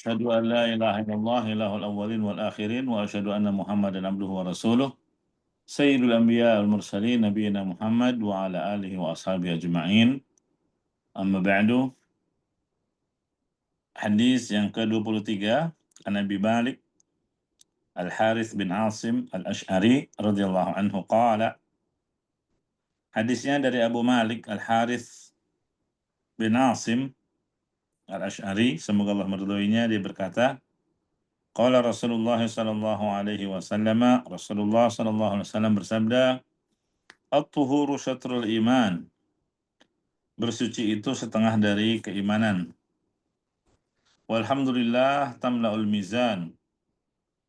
Asyhadu an la ilaha illallah ilahul awwalin wal akhirin wa asyhadu anna Muhammadan abduhu wa rasuluh sayyidul anbiya wal mursalin nabiyina Muhammad wa ala alihi wa ashabihi ajma'in. Amma ba'du. Hadis yang ke-23 an Abi Malik Al-Harith bin Asim Al-Asy'ari radhiyallahu anhu qala. Hadisnya dari Abu Malik Al-Harith bin Asim Al-Asy'ari, semoga Allah meridhoinya, dia berkata, qala Rasulullah sallallahu alaihi wasallam, Rasulullah sallallahu alaihi wasallam bersabda, at-tuhuru syatrul iman, bersuci itu setengah dari keimanan. Walhamdulillah tamla'ul mizan,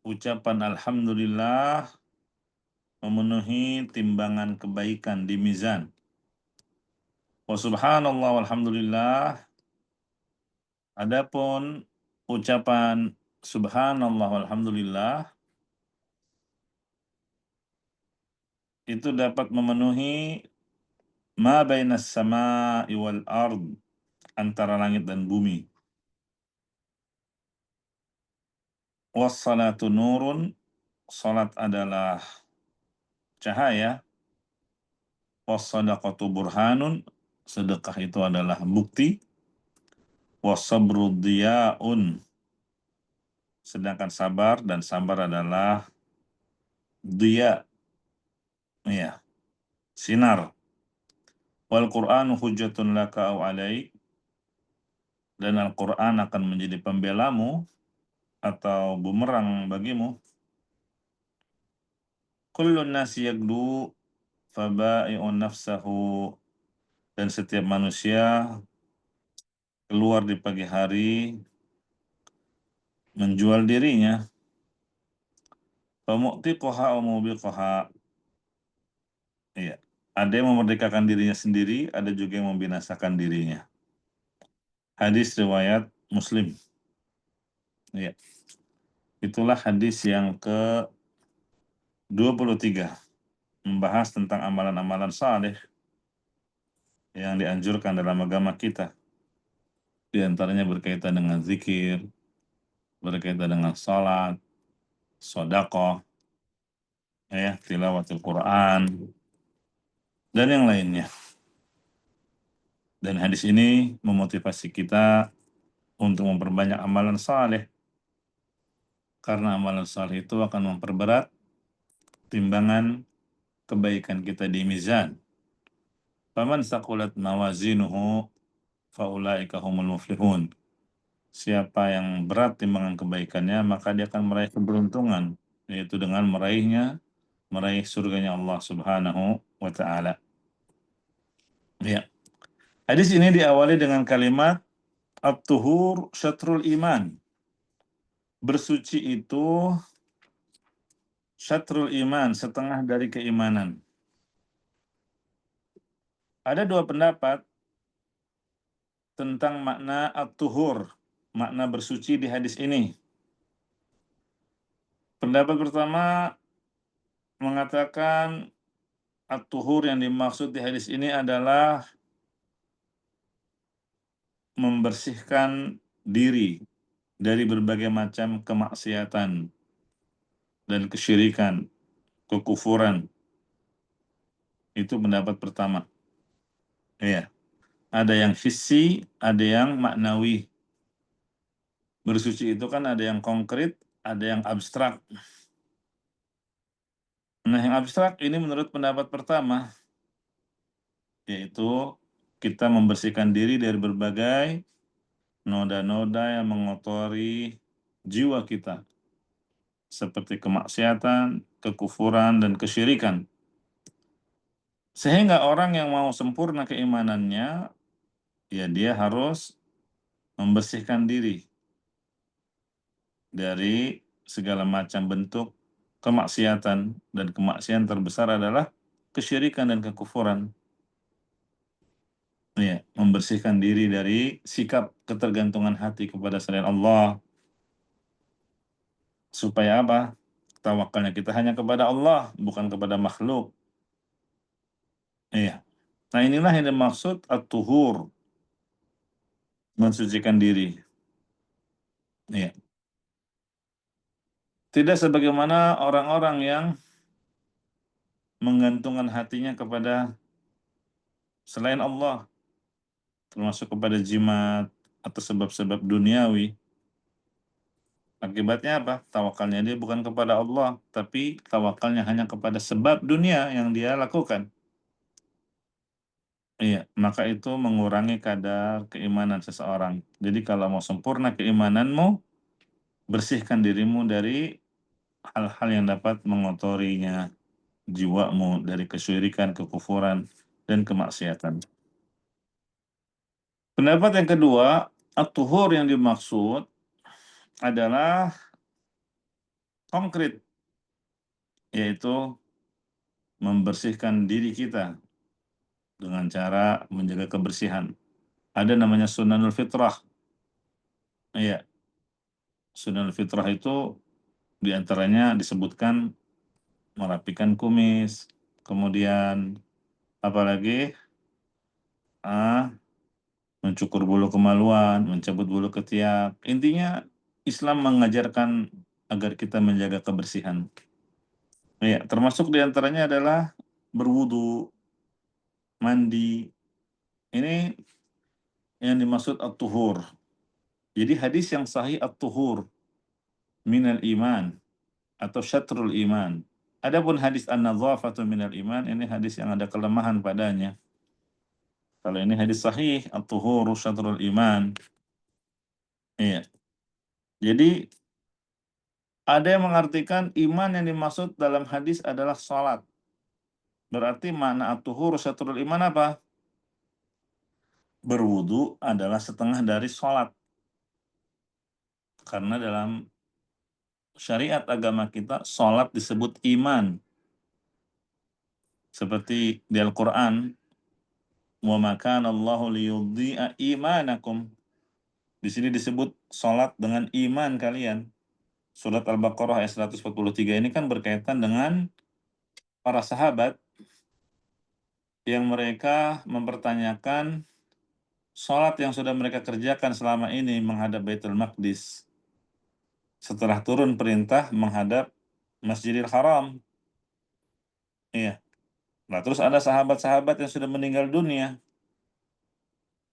ucapan alhamdulillah memenuhi timbangan kebaikan di mizan. Wa subhanallah walhamdulillah, adapun ucapan subhanallah walhamdulillah itu dapat memenuhi ma bainas sama'i wal ard, antara langit dan bumi. Wassalatu nurun, salat adalah cahaya. Wassadaqatu burhanun, sedekah itu adalah bukti. Wassabru diya'un, sedangkan sabar adalah diya, ya, sinar. Wal Qur'anu hujjatun laka au alaik, dan Al-Qur'an akan menjadi pembelamu atau bumerang bagimu. Kullun nasi yagdu faba'i'un nafsahu, dan setiap manusia keluar di pagi hari menjual dirinya. Famu'tiquha wa mubiquha, iya, ada yang memerdekakan dirinya sendiri, ada juga yang membinasakan dirinya. Hadis riwayat Muslim. Iya. Itulah hadis yang ke-23, membahas tentang amalan-amalan saleh yang dianjurkan dalam agama kita. Di antaranya berkaitan dengan zikir, berkaitan dengan salat, sedekah, ya, tilawatul Quran, dan yang lainnya. Dan hadis ini memotivasi kita untuk memperbanyak amalan saleh, karena amalan saleh itu akan memperberat timbangan kebaikan kita di mizan. Faman saqulat mawazinuhu faulaika humul muflihun. Siapa yang berat timbangan kebaikannya, maka dia akan meraih keberuntungan, yaitu dengan meraih surganya Allah Subhanahu wa taala. Ya. Hadis ini diawali dengan kalimat at-tuhur syatrul iman. Bersuci itu syatrul iman, setengah dari keimanan. Ada dua pendapat tentang makna at-tuhur, makna bersuci di hadis ini. Pendapat pertama mengatakan at-tuhur yang dimaksud di hadis ini adalah membersihkan diri dari berbagai macam kemaksiatan dan kesyirikan, kekufuran. Itu pendapat pertama. Iya. Ada yang hissi, ada yang maknawi. Bersuci itu kan ada yang konkret, ada yang abstrak. Nah, yang abstrak ini menurut pendapat pertama, yaitu kita membersihkan diri dari berbagai noda-noda yang mengotori jiwa kita, seperti kemaksiatan, kekufuran, dan kesyirikan. Sehingga orang yang mau sempurna keimanannya, ya dia harus membersihkan diri dari segala macam bentuk kemaksiatan, dan kemaksiatan terbesar adalah kesyirikan dan kekufuran. Ya, membersihkan diri dari sikap ketergantungan hati kepada selain Allah. Supaya apa? Tawakalnya kita hanya kepada Allah, bukan kepada makhluk. Iya. Nah, inilah yang dimaksud at-tuhur, mensucikan diri. Iya. Tidak sebagaimana orang-orang yang menggantungkan hatinya kepada selain Allah, termasuk kepada jimat atau sebab-sebab duniawi. Akibatnya apa? Tawakalnya dia bukan kepada Allah, tapi tawakalnya hanya kepada sebab dunia yang dia lakukan. Iya, maka itu mengurangi kadar keimanan seseorang. Jadi kalau mau sempurna keimananmu, bersihkan dirimu dari hal-hal yang dapat mengotorinya, jiwamu dari kesyirikan, kekufuran, dan kemaksiatan. Pendapat yang kedua, at-tuhur yang dimaksud adalah konkret, yaitu membersihkan diri kita dengan cara menjaga kebersihan. Ada namanya sunanul fitrah. Iya, sunanul fitrah itu diantaranya disebutkan merapikan kumis, kemudian apalagi ah, mencukur bulu kemaluan, mencabut bulu ketiak. Intinya Islam mengajarkan agar kita menjaga kebersihan. Ya, termasuk diantaranya adalah berwudu, mandi. Ini yang dimaksud at-tuhur. Jadi hadis yang sahih at-tuhur minal iman atau syatrul iman. Adapun hadis an-nadzafatu minal iman, ini hadis yang ada kelemahan padanya. Kalau ini hadis sahih, at-tuhuru syatrul iman. Iya. Jadi ada yang mengartikan iman yang dimaksud dalam hadis adalah salat. Berarti makna at-tuhuru syatrul iman apa? Berwudu adalah setengah dari salat. Karena dalam syariat agama kita, salat disebut iman. Seperti di Al-Quran, wa ma kana Allahu liyudhi'a imanakum. Di sini disebut salat dengan iman kalian. Surat Al-Baqarah ayat 143 ini kan berkaitan dengan para sahabat yang mereka mempertanyakan salat yang sudah mereka kerjakan selama ini menghadap Baitul Maqdis. Setelah turun perintah menghadap Masjidil Haram. Iya. Nah, terus ada sahabat-sahabat yang sudah meninggal dunia.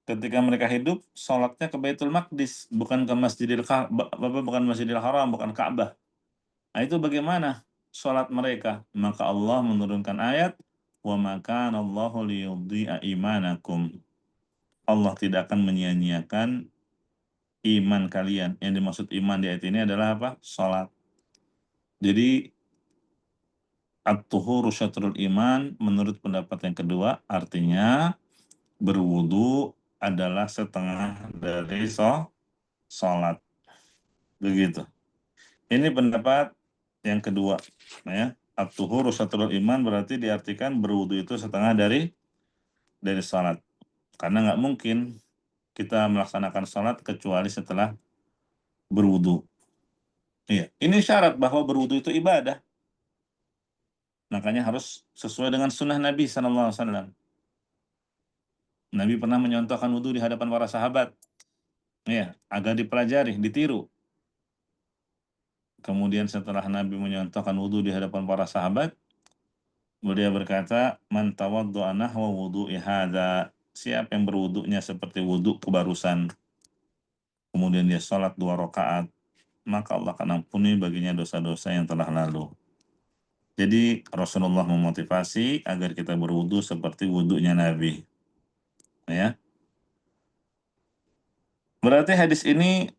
Ketika mereka hidup, sholatnya ke Baitul Maqdis, bukan ke bukan Masjidil Haram, bukan Ka'bah. Nah, itu bagaimana sholat mereka? Maka Allah menurunkan ayat, wa ma kana Allahu liyudhi'a imanakum. Allah tidak akan menyia-nyiakan iman kalian. Yang dimaksud iman di ayat ini adalah apa? Sholat. Jadi at-tuhuru syatrul iman menurut pendapat yang kedua artinya berwudu adalah setengah dari sholat. Begitu. Ini pendapat yang kedua. Ya. At-tuhuru syatrul iman berarti diartikan berwudu itu setengah dari sholat. Karena nggak mungkin kita melaksanakan sholat kecuali setelah berwudu. Iya. Ini syarat bahwa berwudu itu ibadah. Makanya harus sesuai dengan sunnah Nabi SAW. Nabi pernah menyontohkan wudu di hadapan para sahabat. Ya, agar dipelajari, ditiru. Kemudian setelah Nabi menyontohkan wudu di hadapan para sahabat, beliau berkata, "Man tawaddu'a nahwa wudu'i hadza." Siapa yang berwudunya seperti wudu kebarusan, kemudian dia sholat 2 rakaat, maka Allah akan ampuni baginya dosa-dosa yang telah lalu. Jadi Rasulullah memotivasi agar kita berwudu seperti wudunya Nabi. Ya. Berarti hadis ini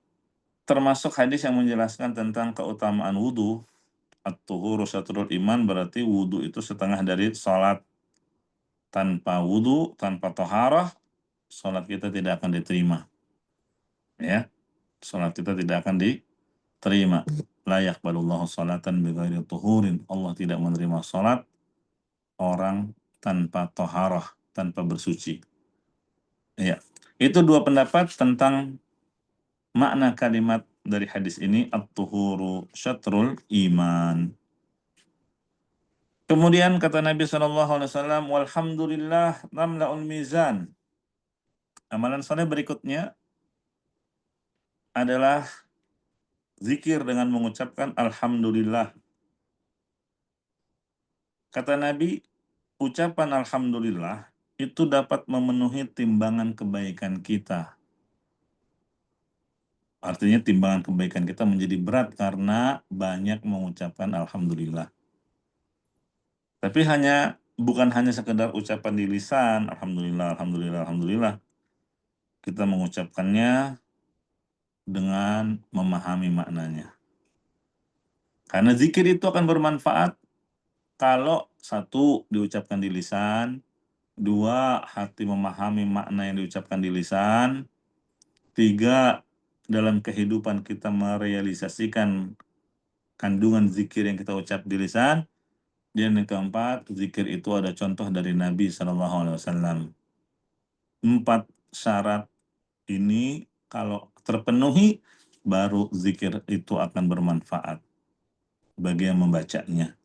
termasuk hadis yang menjelaskan tentang keutamaan wudu. At-tuhuru syatrul iman berarti wudu itu setengah dari sholat. Tanpa wudu, tanpa toharah, sholat kita tidak akan diterima. Ya, sholat kita tidak akan diterima. La yaqbalullahu sholatan bighairi tuhurin. Allah tidak menerima sholat orang tanpa toharah, tanpa bersuci. Ya, itu dua pendapat tentang makna kalimat dari hadis ini, at-tuhuru syatrul iman. Kemudian kata Nabi SAW, walhamdulillah namla'ul mizan. Amalan soleh berikutnya adalah zikir dengan mengucapkan alhamdulillah. Kata Nabi, ucapan alhamdulillah itu dapat memenuhi timbangan kebaikan kita. Artinya timbangan kebaikan kita menjadi berat karena banyak mengucapkan alhamdulillah. Tapi bukan hanya sekedar ucapan di lisan, alhamdulillah, alhamdulillah, alhamdulillah. Kita mengucapkannya dengan memahami maknanya. Karena zikir itu akan bermanfaat kalau satu diucapkan di lisan, dua hati memahami makna yang diucapkan di lisan, tiga dalam kehidupan kita merealisasikan kandungan zikir yang kita ucap di lisan, dan yang keempat, zikir itu ada contoh dari Nabi SAW. 4 syarat ini kalau terpenuhi, baru zikir itu akan bermanfaat bagi yang membacanya.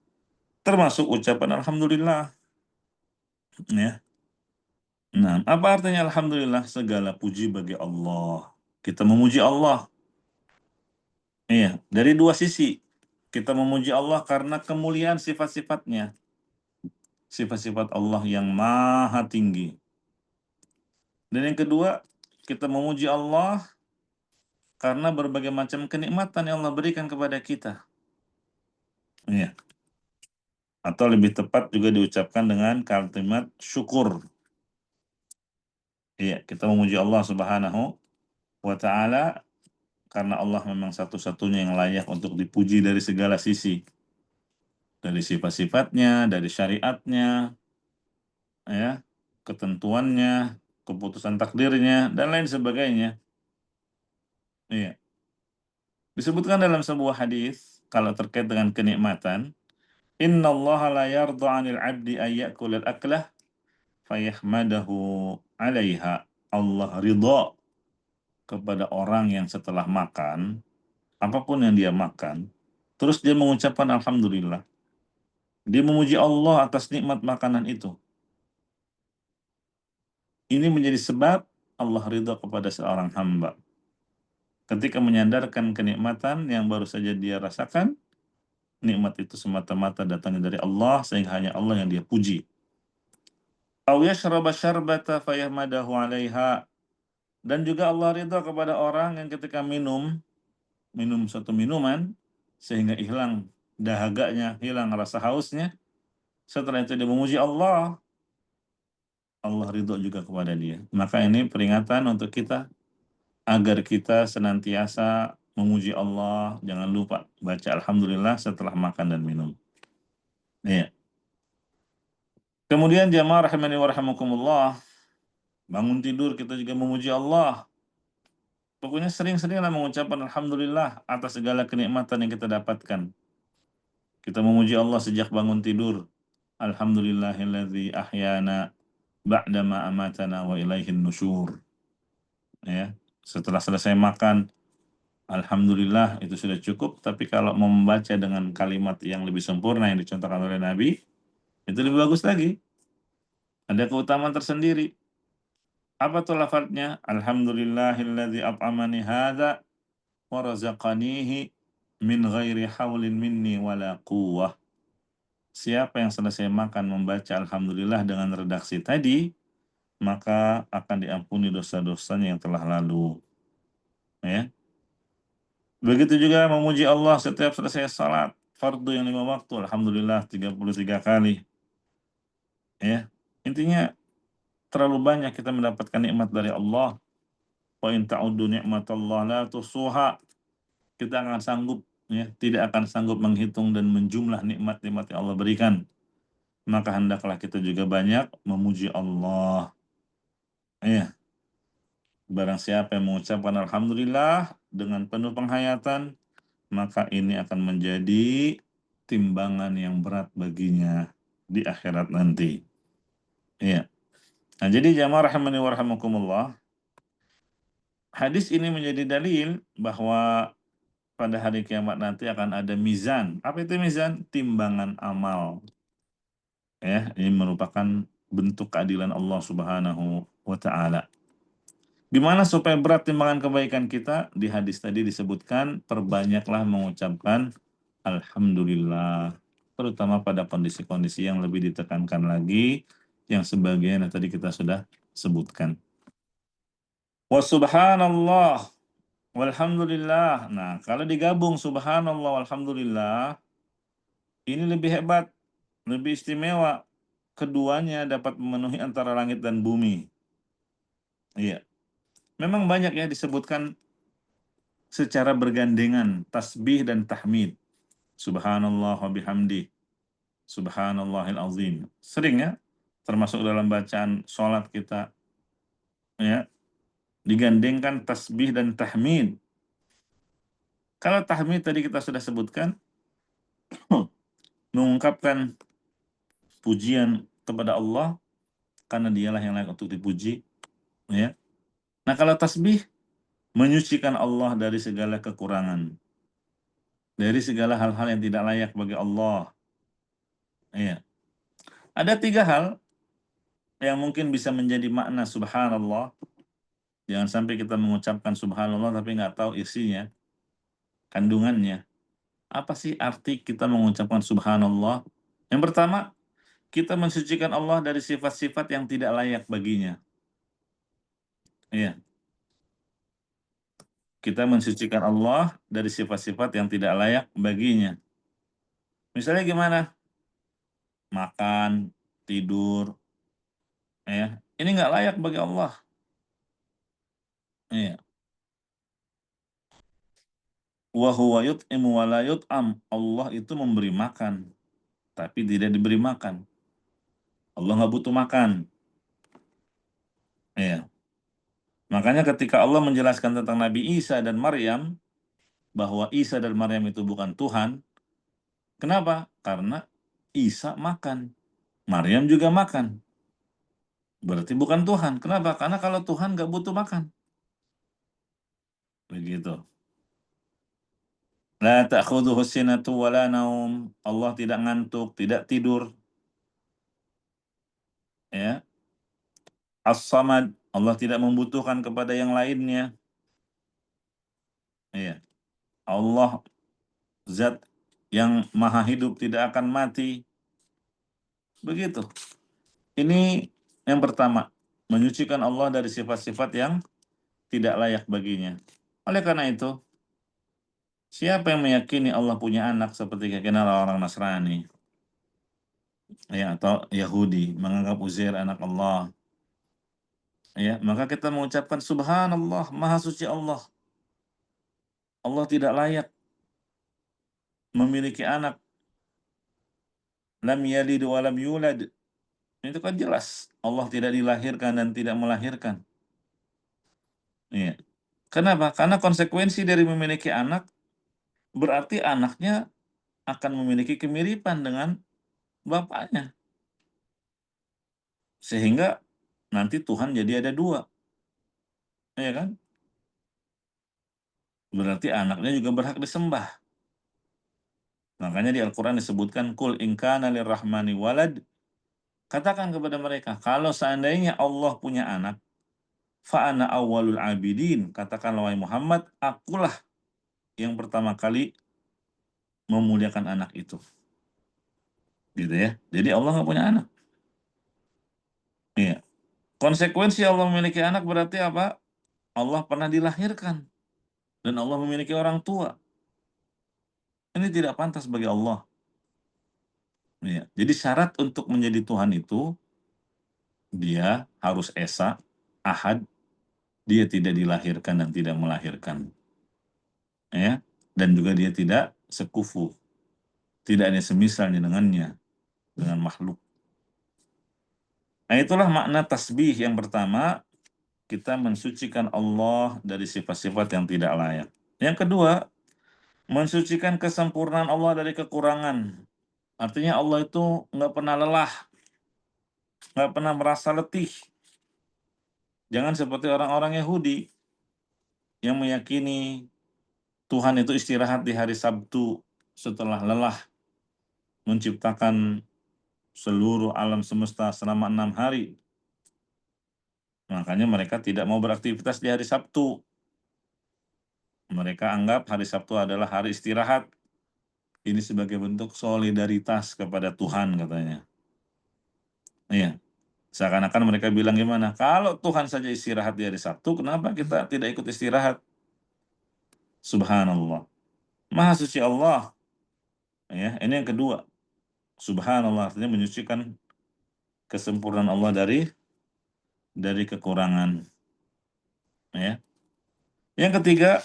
Termasuk ucapan alhamdulillah. Ya. Nah, apa artinya alhamdulillah? Segala puji bagi Allah. Kita memuji Allah. Iya, dari dua sisi. Kita memuji Allah karena kemuliaan sifat-sifatnya. Sifat-sifat Allah yang maha tinggi. Dan yang kedua, kita memuji Allah karena berbagai macam kenikmatan yang Allah berikan kepada kita. Iya. Atau lebih tepat juga diucapkan dengan kalimat syukur. Iya, kita memuji Allah Subhanahu wa Ta'ala karena Allah memang satu-satunya yang layak untuk dipuji dari segala sisi. Dari sifat-sifatnya, dari syariatnya, ya, ketentuannya, keputusan takdirnya, dan lain sebagainya. Iya. Disebutkan dalam sebuah hadis kalau terkait dengan kenikmatan, innallaha la yarda 'anil 'abdi ay ya'kula al-aklah fayahmadahu 'alaiha. Allah ridha kepada orang yang setelah makan, apapun yang dia makan, terus dia mengucapkan alhamdulillah. Dia memuji Allah atas nikmat makanan itu. Ini menjadi sebab Allah ridha kepada seorang hamba. Ketika menyandarkan kenikmatan yang baru saja dia rasakan, nikmat itu semata-mata datangnya dari Allah sehingga hanya Allah yang dia puji. Aw yashraba syarbata fayahmadahu 'alaiha. Dan juga Allah ridha kepada orang yang ketika minum suatu minuman sehingga hilang dahaganya, hilang rasa hausnya. Setelah itu dia memuji Allah, Allah ridho juga kepada dia. Maka ini peringatan untuk kita agar kita senantiasa memuji Allah, jangan lupa baca alhamdulillah setelah makan dan minum. Iya. Kemudian jamaah rahimani wa rahimakumullah, bangun tidur kita juga memuji Allah. Pokoknya sering-seringlah mengucapkan alhamdulillah atas segala kenikmatan yang kita dapatkan. Kita memuji Allah sejak bangun tidur. Alhamdulillahilladzi ahyana ba'dama amatana wa ilaihin nusyur. Ya, setelah selesai makan, alhamdulillah itu sudah cukup, tapi kalau mau membaca dengan kalimat yang lebih sempurna yang dicontohkan oleh Nabi, itu lebih bagus lagi. Ada keutamaan tersendiri. Apa tuh lafadznya? Alhamdulillahilladzi at'amani hadza wa razaqanihi min ghairi haulin minni wala quwwah. Siapa yang selesai makan membaca alhamdulillah dengan redaksi tadi, maka akan diampuni dosa-dosanya yang telah lalu. Ya. Begitu juga memuji Allah setiap selesai salat fardu yang 5 waktu, alhamdulillah 33 kali. Ya. Intinya terlalu banyak kita mendapatkan nikmat dari Allah. Wa in ta'uddu ni'matallahi la tuhsuha. Kita akan sanggup, ya, tidak akan sanggup menghitung dan menjumlah nikmat-nikmat yang Allah berikan. Maka hendaklah kita juga banyak memuji Allah. Ya. Barang siapa yang mengucapkan alhamdulillah dengan penuh penghayatan, maka ini akan menjadi timbangan yang berat baginya di akhirat nanti. Iya. Nah, jadi jamaah rahimani wa rahimakumullah, hadis ini menjadi dalil bahwa pada hari kiamat nanti akan ada mizan. Apa itu mizan? Timbangan amal. Ya, ini merupakan bentuk keadilan Allah Subhanahu wa Ta'ala. Gimana supaya berat timbangan kebaikan kita? Di hadis tadi disebutkan, perbanyaklah mengucapkan Alhamdulillah. Terutama pada kondisi-kondisi yang lebih ditekankan lagi, yang sebagian yang tadi kita sudah sebutkan. Wa subhanallah, walhamdulillah. Nah, kalau digabung subhanallah, walhamdulillah, ini lebih hebat, lebih istimewa. Keduanya dapat memenuhi antara langit dan bumi. Iya. Memang banyak ya disebutkan secara bergandengan tasbih dan tahmid. Subhanallah wa bihamdi. Subhanallahil azim. Sering ya, termasuk dalam bacaan sholat kita ya, digandengkan tasbih dan tahmid. Kalau tahmid tadi kita sudah sebutkan, mengungkapkan pujian kepada Allah karena dialah yang layak untuk dipuji ya. Nah, kalau tasbih menyucikan Allah dari segala kekurangan, dari segala hal-hal yang tidak layak bagi Allah. Iya. Ada 3 hal yang mungkin bisa menjadi makna subhanallah. Jangan sampai kita mengucapkan subhanallah tapi nggak tahu isinya, kandungannya. Apa sih arti kita mengucapkan subhanallah? Yang pertama, kita mensucikan Allah dari sifat-sifat yang tidak layak baginya. Iya, kita mensucikan Allah dari sifat-sifat yang tidak layak baginya. Misalnya gimana? Makan, tidur, ya. Ini nggak layak bagi Allah. Iya. Wa huwa yut'imu wa la yut'am. Allah itu memberi makan, tapi tidak diberi makan. Allah nggak butuh makan. Iya. Makanya ketika Allah menjelaskan tentang Nabi Isa dan Maryam, bahwa Isa dan Maryam itu bukan Tuhan, kenapa? Karena Isa makan, Maryam juga makan. Berarti bukan Tuhan. Kenapa? Karena kalau Tuhan nggak butuh makan. Begitu. La ta'khudhuhu sinatu wa la naum. Allah tidak ngantuk, tidak tidur. Ya. As-Samad. Allah tidak membutuhkan kepada yang lainnya. Iya. Allah zat yang maha hidup, tidak akan mati. Begitu. Ini yang pertama, menyucikan Allah dari sifat-sifat yang tidak layak baginya. Oleh karena itu, siapa yang meyakini Allah punya anak seperti keyakinan orang Nasrani ya atau Yahudi menganggap Uzair anak Allah, ya, maka kita mengucapkan subhanallah, maha suci Allah. Allah tidak layak memiliki anak. Lam yalid wa lam yulad. Itu kan jelas. Allah tidak dilahirkan dan tidak melahirkan. Iya. Kenapa? Karena konsekuensi dari memiliki anak berarti anaknya akan memiliki kemiripan dengan bapaknya. Sehingga nanti Tuhan jadi ada 2, ya kan? Berarti anaknya juga berhak disembah. Makanya di Al-Quran disebutkan, Kul in kana lirrahmani walad, katakan kepada mereka, kalau seandainya Allah punya anak, fa'ana awwalul abidin, katakanlah wahai Muhammad, akulah yang pertama kali memuliakan anak itu. Gitu ya. Jadi Allah nggak punya anak. Iya. Konsekuensi Allah memiliki anak berarti apa? Allah pernah dilahirkan. Dan Allah memiliki orang tua. Ini tidak pantas bagi Allah. Iya. Jadi syarat untuk menjadi Tuhan itu, dia harus esa, ahad, dia tidak dilahirkan dan tidak melahirkan. Ya. Dan juga dia tidak sekufu. Tidak ada semisalnya dengannya, dengan makhluk. Nah, itulah makna tasbih yang pertama, kita mensucikan Allah dari sifat-sifat yang tidak layak. Yang kedua, mensucikan kesempurnaan Allah dari kekurangan. Artinya Allah itu nggak pernah lelah, nggak pernah merasa letih. Jangan seperti orang-orang Yahudi yang meyakini Tuhan itu istirahat di hari Sabtu setelah lelah menciptakan seluruh alam semesta selama 6 hari. Makanya mereka tidak mau beraktivitas di hari Sabtu. Mereka anggap hari Sabtu adalah hari istirahat. Ini sebagai bentuk solidaritas kepada Tuhan katanya. Iya, seakan-akan mereka bilang gimana? Kalau Tuhan saja istirahat di hari Sabtu, kenapa kita tidak ikut istirahat? Subhanallah. Maha suci Allah. Ya, ini yang kedua. Subhanallah artinya menyucikan kesempurnaan Allah dari kekurangan. Ya. Yang ketiga,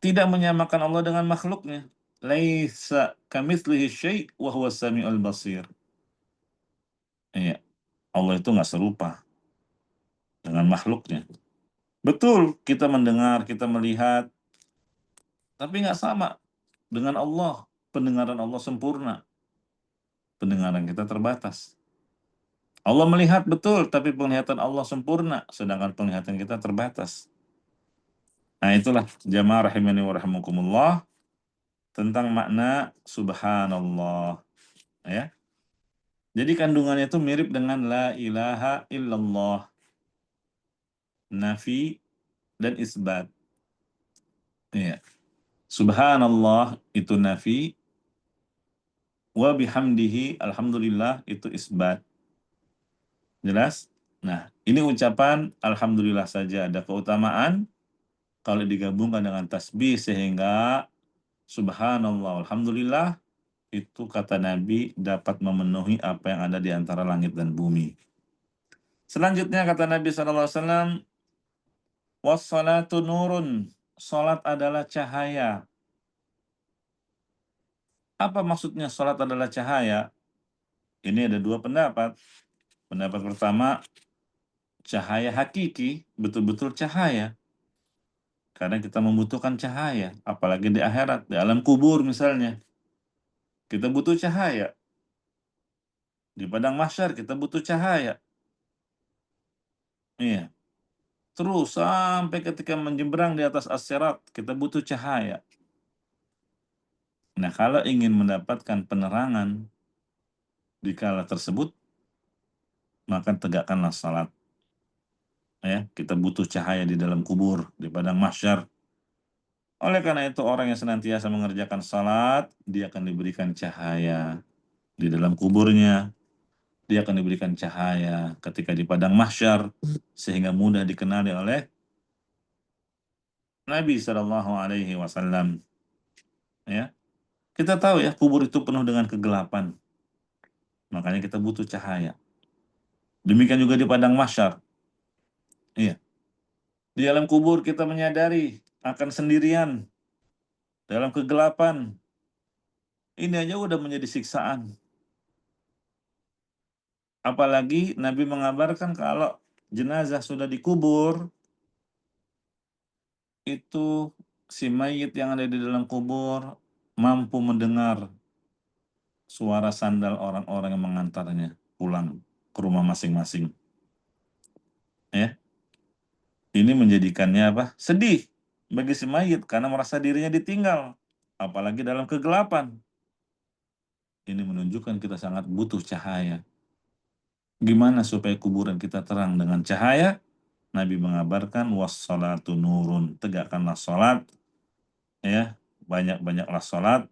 tidak menyamakan Allah dengan makhluknya. Laisa kamitslihi syai' wa huwas samiul basir. Iya, Allah itu nggak serupa dengan makhluknya. Betul, kita mendengar, kita melihat, tapi nggak sama dengan Allah. Pendengaran Allah sempurna, pendengaran kita terbatas. Allah melihat betul, tapi penglihatan Allah sempurna, sedangkan penglihatan kita terbatas. Nah itulah jamaah rahimani wa rahimakumullah tentang makna subhanallah. Ya. Jadi kandungannya itu mirip dengan la ilaha illallah. Nafi dan isbat. Iya. Subhanallah itu nafi, wa bihamdihi alhamdulillah itu isbat. Jelas? Nah, ini ucapan alhamdulillah saja ada keutamaan kalau digabungkan dengan tasbih sehingga subhanallah alhamdulillah itu kata Nabi dapat memenuhi apa yang ada di antara langit dan bumi. Selanjutnya kata Nabi SAW, wassalatu nurun, salat adalah cahaya. Apa maksudnya salat adalah cahaya? Ini ada dua pendapat. Pendapat pertama, cahaya hakiki, betul-betul cahaya. Karena kita membutuhkan cahaya, apalagi di akhirat, di alam kubur misalnya. Kita butuh cahaya. Di padang mahsyar kita butuh cahaya. Iya. Terus sampai ketika menyeberang di atas as-sirat, kita butuh cahaya. Nah, kalau ingin mendapatkan penerangan di kala tersebut, maka tegakkanlah salat. Ya, kita butuh cahaya di dalam kubur, di padang mahsyar. Oleh karena itu, orang yang senantiasa mengerjakan salat, dia akan diberikan cahaya di dalam kuburnya. Dia akan diberikan cahaya ketika di padang mahsyar, sehingga mudah dikenali oleh Nabi Shallallahu Alaihi Wasallam. Ya, kita tahu ya kubur itu penuh dengan kegelapan, makanya kita butuh cahaya. Demikian juga di padang mahsyar. Iya, di alam kubur kita menyadari akan sendirian dalam kegelapan. Ini aja udah menjadi siksaan. Apalagi Nabi mengabarkan kalau jenazah sudah dikubur, itu si mayit yang ada di dalam kubur mampu mendengar suara sandal orang-orang yang mengantarnya pulang ke rumah masing-masing. Ya, ini menjadikannya apa? Sedih bagi si mayit karena merasa dirinya ditinggal, apalagi dalam kegelapan. Ini menunjukkan kita sangat butuh cahaya. Gimana supaya kuburan kita terang dengan cahaya? Nabi mengabarkan wassalatu nurun, tegakkanlah salat, ya, banyak-banyaklah salat.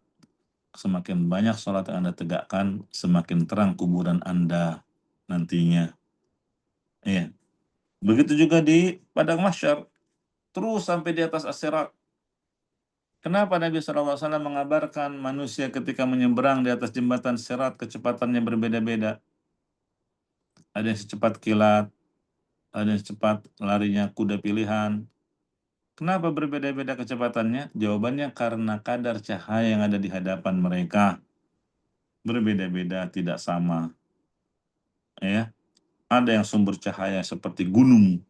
Semakin banyak salat yang Anda tegakkan, semakin terang kuburan Anda nantinya. Ya. Begitu juga di padang mahsyar, terus sampai di atas as-sirat. Kenapa Nabi SAW mengabarkan manusia ketika menyeberang di atas jembatan sirat kecepatannya berbeda-beda? Ada yang secepat kilat, ada yang secepat larinya kuda pilihan. Kenapa berbeda-beda kecepatannya? Jawabannya karena kadar cahaya yang ada di hadapan mereka berbeda-beda, tidak sama. Ya, ada yang sumber cahaya seperti gunung,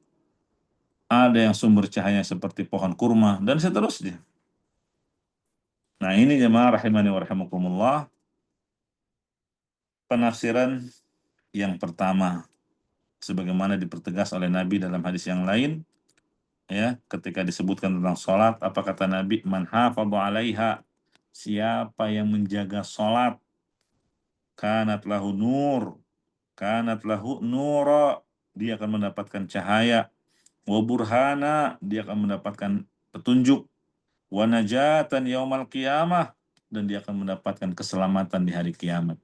ada yang sumber cahaya seperti pohon kurma, dan seterusnya. Nah ini jemaah rahimani wa rahimakumullah, penafsiran yang pertama, sebagaimana dipertegas oleh Nabi dalam hadis yang lain, ya, ketika disebutkan tentang sholat, apa kata Nabi? Man hafadha 'alaiha, siapa yang menjaga sholat, kanat lahu nur, kanat lahu nura, dia akan mendapatkan cahaya, wa burhana, dia akan mendapatkan petunjuk, wa najatan yaumal qiyamah, dan dia akan mendapatkan keselamatan di hari kiamat.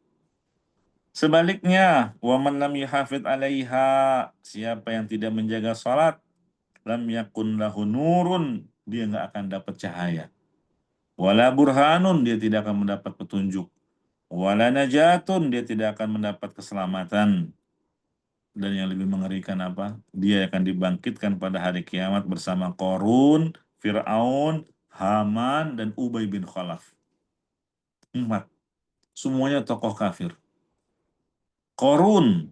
Sebaliknya, wa man lam yuhafid 'alaiha, siapa yang tidak menjaga salat, lam yakun lahu nurun, dia nggak akan dapat cahaya. Wala burhanun, dia tidak akan mendapat petunjuk. Wala najatun, dia tidak akan mendapat keselamatan. Dan yang lebih mengerikan apa? Dia akan dibangkitkan pada hari kiamat bersama Qarun, Fir'aun, Haman, dan Ubay bin Khalaf. 4. Semuanya tokoh kafir. Qarun,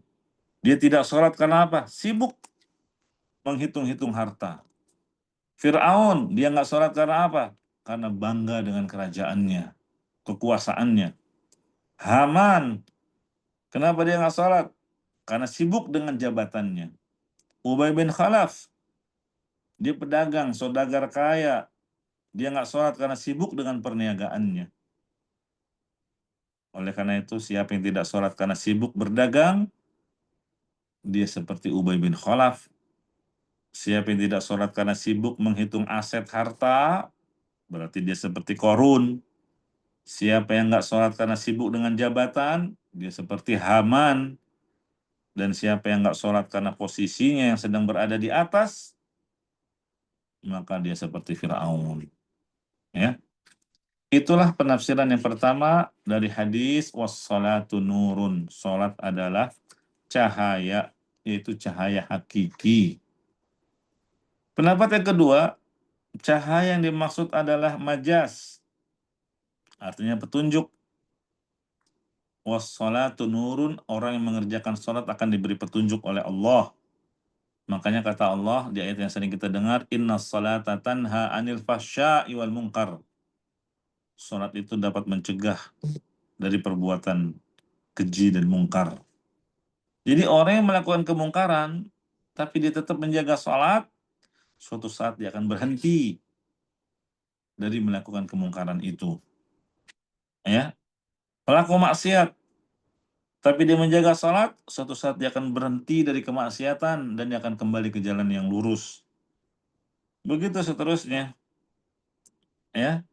dia tidak sholat karena apa? Sibuk menghitung-hitung harta. Fir'aun, dia nggak sholat karena apa? Karena bangga dengan kerajaannya, kekuasaannya. Haman, kenapa dia nggak sholat? Karena sibuk dengan jabatannya. Ubay bin Khalaf, dia pedagang, saudagar kaya. Dia nggak sholat karena sibuk dengan perniagaannya. Oleh karena itu, siapa yang tidak sholat karena sibuk berdagang, dia seperti Ubay bin Khalaf. Siapa yang tidak sholat karena sibuk menghitung aset harta, berarti dia seperti Qarun. Siapa yang nggak sholat karena sibuk dengan jabatan, dia seperti Haman. Dan siapa yang nggak sholat karena posisinya yang sedang berada di atas, maka dia seperti Fir'aun. Ya. Itulah penafsiran yang pertama dari hadis wassalatu nurun. Salat adalah cahaya, yaitu cahaya hakiki. Pendapat yang kedua, cahaya yang dimaksud adalah majas, artinya petunjuk. Wassalatu nurun, orang yang mengerjakan salat akan diberi petunjuk oleh Allah. Makanya kata Allah di ayat yang sering kita dengar, innas salata tanha anil fahsya'i wal munkar. Salat itu dapat mencegah dari perbuatan keji dan mungkar. Jadi orang yang melakukan kemungkaran, tapi dia tetap menjaga salat, suatu saat dia akan berhenti dari melakukan kemungkaran itu. Ya, pelaku maksiat, tapi dia menjaga salat, suatu saat dia akan berhenti dari kemaksiatan dan dia akan kembali ke jalan yang lurus. Begitu seterusnya. Ya,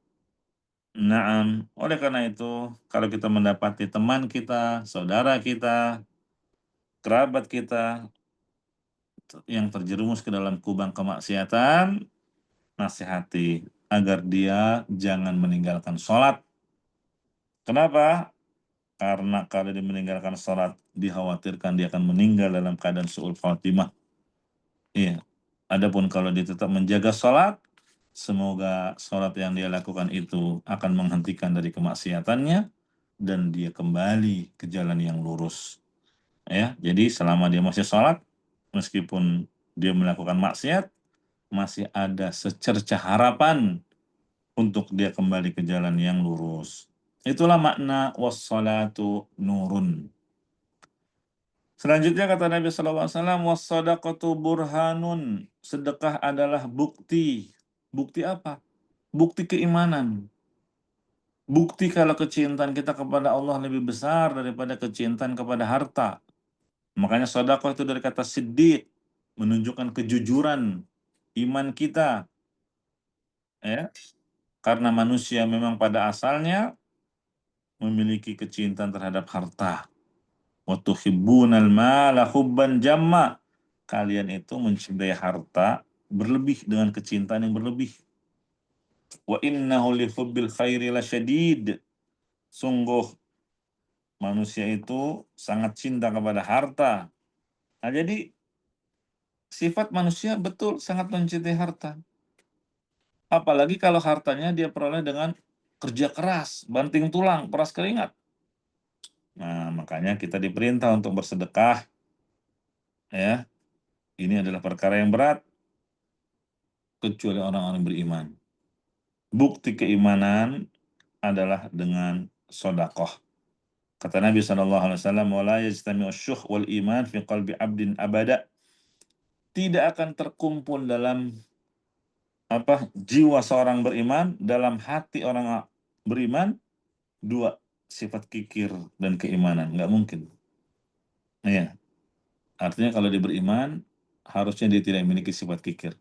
naam. Oleh karena itu, kalau kita mendapati teman kita, saudara kita, kerabat kita yang terjerumus ke dalam kubang kemaksiatan, nasihati agar dia jangan meninggalkan sholat. Kenapa? Karena kalau dia meninggalkan sholat, dikhawatirkan dia akan meninggal dalam keadaan su'ul khatimah. Iya. Adapun kalau dia tetap menjaga sholat, semoga sholat yang dia lakukan itu akan menghentikan dari kemaksiatannya dan dia kembali ke jalan yang lurus. Ya, jadi selama dia masih sholat, meskipun dia melakukan maksiat, masih ada secercah harapan untuk dia kembali ke jalan yang lurus. Itulah makna wassalatu nurun. Selanjutnya kata Nabi SAW, wassadaqatu burhanun. Sedekah adalah bukti. Bukti apa? Bukti keimanan. Bukti kalau kecintaan kita kepada Allah lebih besar daripada kecintaan kepada harta. Makanya sedekah itu dari kata siddiq, menunjukkan kejujuran iman kita. Ya, karena manusia memang pada asalnya memiliki kecintaan terhadap harta. Wa tuhibbunal mala hubban jamma. Kalian itu mencintai harta berlebih dengan kecintaan yang berlebih. Wa innahu li hubbil khairi lasyadid. Sungguh manusia itu sangat cinta kepada harta. Nah, jadi sifat manusia betul sangat mencintai harta. Apalagi kalau hartanya dia peroleh dengan kerja keras, banting tulang, peras keringat. Nah, makanya kita diperintah untuk bersedekah. Ya, ini adalah perkara yang berat kecuali orang-orang beriman. Bukti keimanan adalah dengan sodakoh. Kata Nabi SAW, "Wala yajtami'u syuh wal iman fi qalbi abdin abada." Tidak akan terkumpul dalam jiwa seorang beriman, dalam hati orang beriman, dua sifat kikir dan keimanan. Nggak mungkin. Ya, artinya kalau dia beriman, harusnya dia tidak memiliki sifat kikir.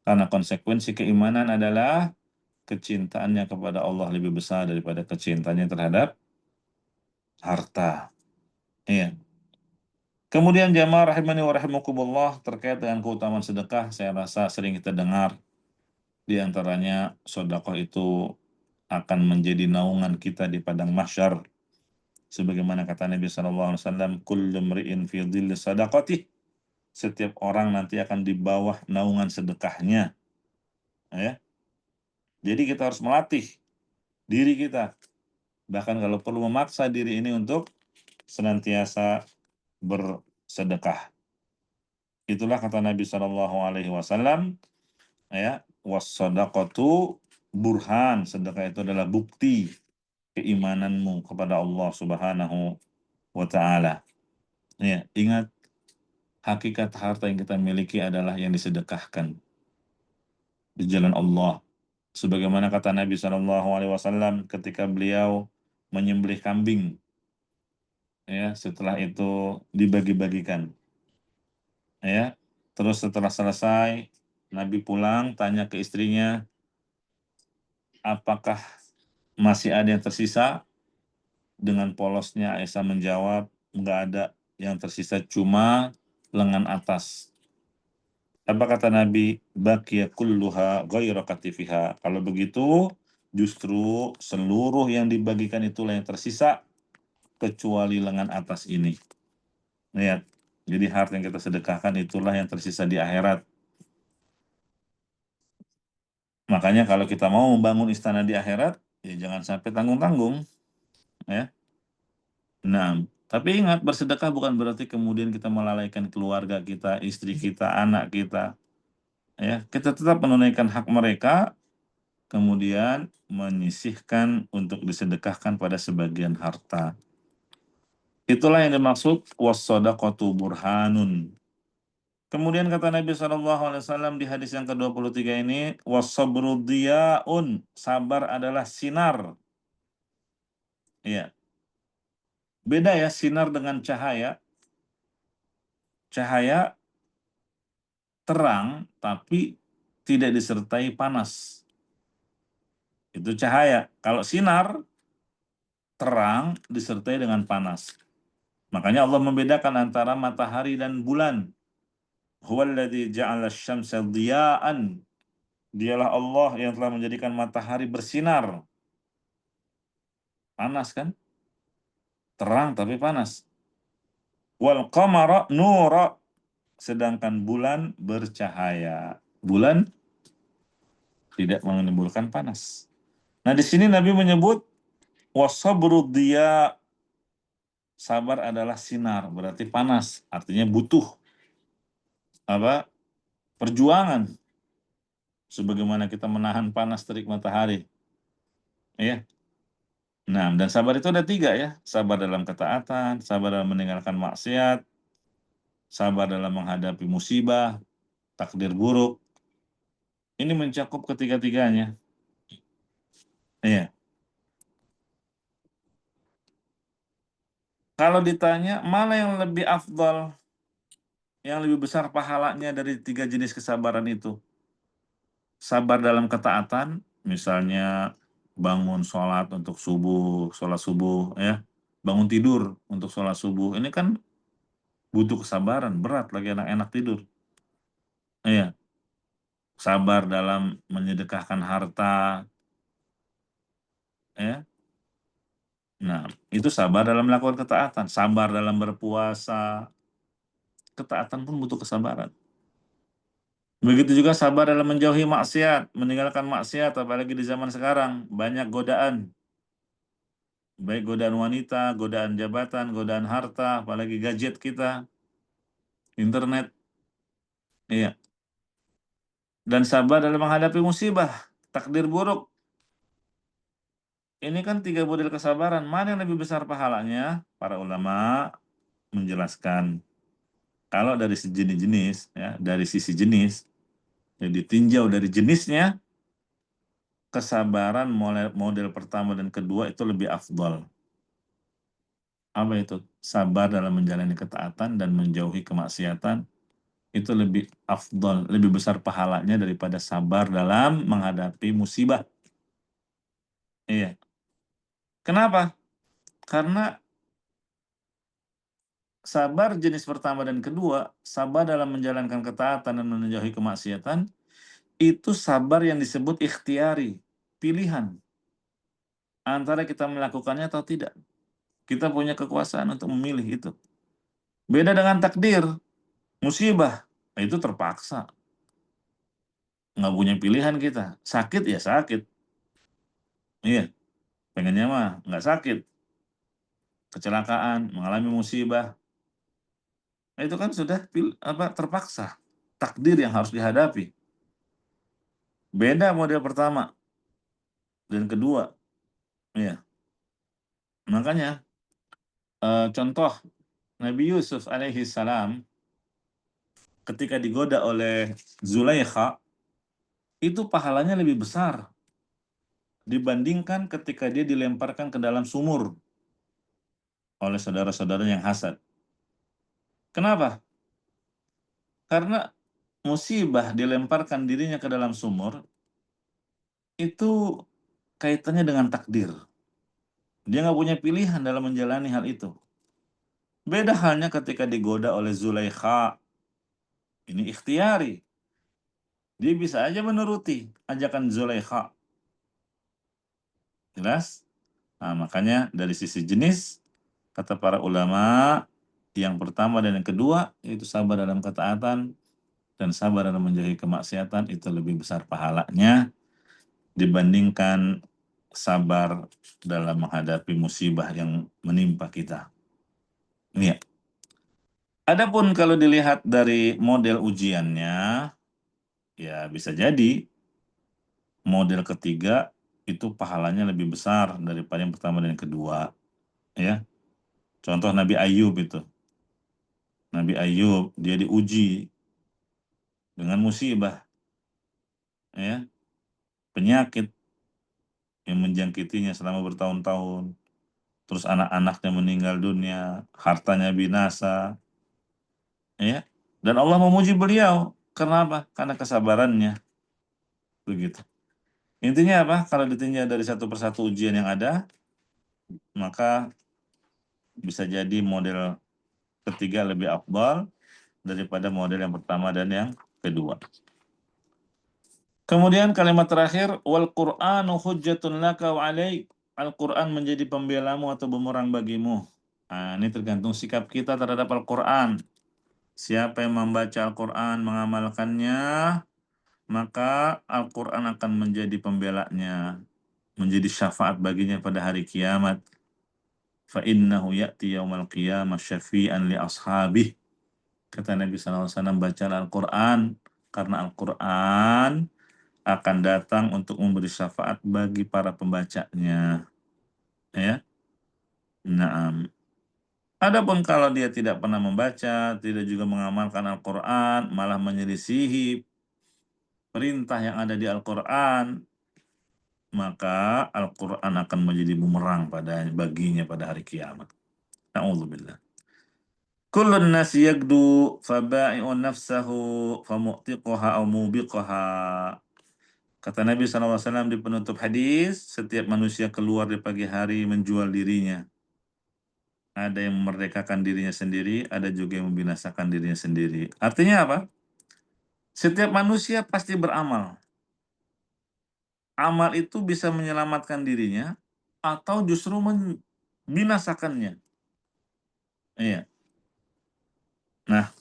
Karena konsekuensi keimanan adalah kecintaannya kepada Allah lebih besar daripada kecintaannya terhadap harta. Iya. Kemudian jamaah rahimani wa rahimakumullah, terkait dengan keutamaan sedekah, saya rasa sering kita dengar, di antaranya sedekah itu akan menjadi naungan kita di padang mahsyar. Sebagaimana kata Nabi SAW, kullu mri'in fi dhilli sadaqatih, setiap orang nanti akan di bawah naungan sedekahnya. Ya. Jadi kita harus melatih diri kita, bahkan kalau perlu memaksa diri ini untuk senantiasa bersedekah. Itulah kata Nabi SAW, ya, was-sadaqatu burhan, sedekah itu adalah bukti keimananmu kepada Allah Subhanahu wa taala. Ya, ingat, hakikat harta yang kita miliki adalah yang disedekahkan di jalan Allah. Sebagaimana kata Nabi SAW ketika beliau menyembelih kambing, ya, setelah itu dibagi-bagikan, ya. Terus setelah selesai, Nabi pulang tanya ke istrinya, apakah masih ada yang tersisa? Dengan polosnya Aisyah menjawab, enggak ada yang tersisa, cuma lengan atas. Apa kata Nabi? Baqiya kulluha ghayra katifiha. Kalau begitu, justru seluruh yang dibagikan itulah yang tersisa, kecuali lengan atas ini. Lihat, jadi harta yang kita sedekahkan itulah yang tersisa di akhirat. Makanya kalau kita mau membangun istana di akhirat, ya jangan sampai tanggung-tanggung, ya. Nah, tapi ingat, bersedekah bukan berarti kemudian kita melalaikan keluarga kita, istri kita, anak kita. Ya, kita tetap menunaikan hak mereka, kemudian menyisihkan untuk disedekahkan pada sebagian harta. Itulah yang dimaksud was-shadaqatu burhanun. Kemudian kata Nabi SAW di hadis yang ke-23 ini, was-sabru diyaun, sabar adalah sinar. Iya. Beda ya sinar dengan cahaya. Cahaya terang tapi tidak disertai panas. Itu cahaya. Kalau sinar, terang disertai dengan panas. Makanya Allah membedakan antara matahari dan bulan. Huwallazi ja'ala asy-syamsa dhiya'an. Dialah Allah yang telah menjadikan matahari bersinar. Panas kan? Terang tapi panas. Wal qamara nura. Sedangkan bulan bercahaya. Bulan tidak menimbulkan panas. Nah, di sini Nabi menyebut wasabru diya, sabar adalah sinar, berarti panas, artinya butuh apa? Perjuangan. Sebagaimana kita menahan panas terik matahari. Ya. Nah, dan sabar itu ada 3 ya. Sabar dalam ketaatan, sabar dalam meninggalkan maksiat, sabar dalam menghadapi musibah, takdir buruk. Ini mencakup ketiga-tiganya. Iya. Kalau ditanya mana yang lebih afdal, yang lebih besar pahalanya dari 3 jenis kesabaran itu? Sabar dalam ketaatan, misalnya bangun sholat untuk subuh, sholat subuh, ya. Bangun tidur untuk sholat subuh. Ini kan butuh kesabaran, berat lagi enak-enak tidur. Iya. Sabar dalam menyedekahkan harta, ya. Nah, itu sabar dalam melakukan ketaatan, sabar dalam berpuasa. Ketaatan pun butuh kesabaran. Begitu juga sabar dalam menjauhi maksiat, meninggalkan maksiat, apalagi di zaman sekarang, banyak godaan. Baik godaan wanita, godaan jabatan, godaan harta, apalagi gadget kita, internet. Iya. Dan sabar dalam menghadapi musibah, takdir buruk. Ini kan 3 model kesabaran. Mana yang lebih besar pahalanya? Para ulama menjelaskan, kalau dari sisi jenis, ya, dari sisi jenis, jadi tinjau dari jenisnya, kesabaran model pertama dan kedua itu lebih afdal. Apa itu? Sabar dalam menjalani ketaatan dan menjauhi kemaksiatan. itu lebih afdol, lebih besar pahalanya daripada sabar dalam menghadapi musibah. Iya. Kenapa? Karena sabar jenis pertama dan kedua, sabar dalam menjalankan ketaatan dan menjauhi kemaksiatan, itu sabar yang disebut ikhtiari, pilihan antara kita melakukannya atau tidak. Kita punya kekuasaan untuk memilih itu. Beda dengan takdir, musibah, itu terpaksa. Nggak punya pilihan kita. Sakit ya sakit. Iya, pengennya mah nggak sakit. Kecelakaan, mengalami musibah, itu kan sudah terpaksa. Takdir yang harus dihadapi. Beda model pertama dan kedua. Iya. Makanya contoh Nabi Yusuf alaihi salam ketika digoda oleh Zulaikha, itu pahalanya lebih besar dibandingkan ketika dia dilemparkan ke dalam sumur oleh saudara-saudara yang hasad. Kenapa? Karena musibah dilemparkan dirinya ke dalam sumur itu kaitannya dengan takdir. Dia nggak punya pilihan dalam menjalani hal itu. Beda halnya ketika digoda oleh Zulaikha. Ini ikhtiari. Dia bisa aja menuruti ajakan Zulaikha. Jelas? Nah, makanya dari sisi jenis, kata para ulama, yang pertama dan yang kedua, yaitu sabar dalam ketaatan dan sabar dalam menjauhi kemaksiatan, itu lebih besar pahalanya dibandingkan sabar dalam menghadapi musibah yang menimpa kita. Ini ya. Adapun kalau dilihat dari model ujiannya, ya bisa jadi model ketiga itu pahalanya lebih besar daripada yang pertama dan yang kedua. Ya, contoh Nabi Ayub itu. Nabi Ayub dia diuji dengan musibah, ya, penyakit yang menjangkitinya selama bertahun-tahun. Terus anak-anaknya meninggal dunia, hartanya binasa, ya. Dan Allah memuji beliau. Kenapa? Karena kesabarannya. Begitu. Intinya apa? Kalau ditinjau dari satu persatu ujian yang ada, maka bisa jadi model ketiga lebih afdal daripada model yang pertama dan yang kedua. Kemudian kalimat terakhir, wal Qur'anu hujjatun laka wa 'alaik. Al-Qur'an menjadi pembelamu atau bumerang bagimu. Nah, ini tergantung sikap kita terhadap Al-Qur'an. Siapa yang membaca Al-Qur'an, mengamalkannya, maka Al-Qur'an akan menjadi pembelanya, menjadi syafaat baginya pada hari kiamat. Fa innahu ya'ti yaumal qiyamah syafi'an li ashabih. Kata Nabi SAW, baca Al-Qur'an karena Al-Qur'an akan datang untuk memberi syafaat bagi para pembacanya. Ya. Naam. Adapun kalau dia tidak pernah membaca, tidak juga mengamalkan Al-Qur'an, malah menyelisihi perintah yang ada di Al-Qur'an, maka Al-Qur'an akan menjadi bumerang baginya pada hari kiamat. Na'udzubillah. Kullun nasi yagdu faba'i'un nafsahu famu'tiquha aw mubiqaha. Kata Nabi SAW di penutup hadis, setiap manusia keluar di pagi hari menjual dirinya. Ada yang memerdekakan dirinya sendiri, ada juga yang membinasakan dirinya sendiri. Artinya apa? Setiap manusia pasti beramal. Amal itu bisa menyelamatkan dirinya atau justru membinasakannya. Iya. Nah,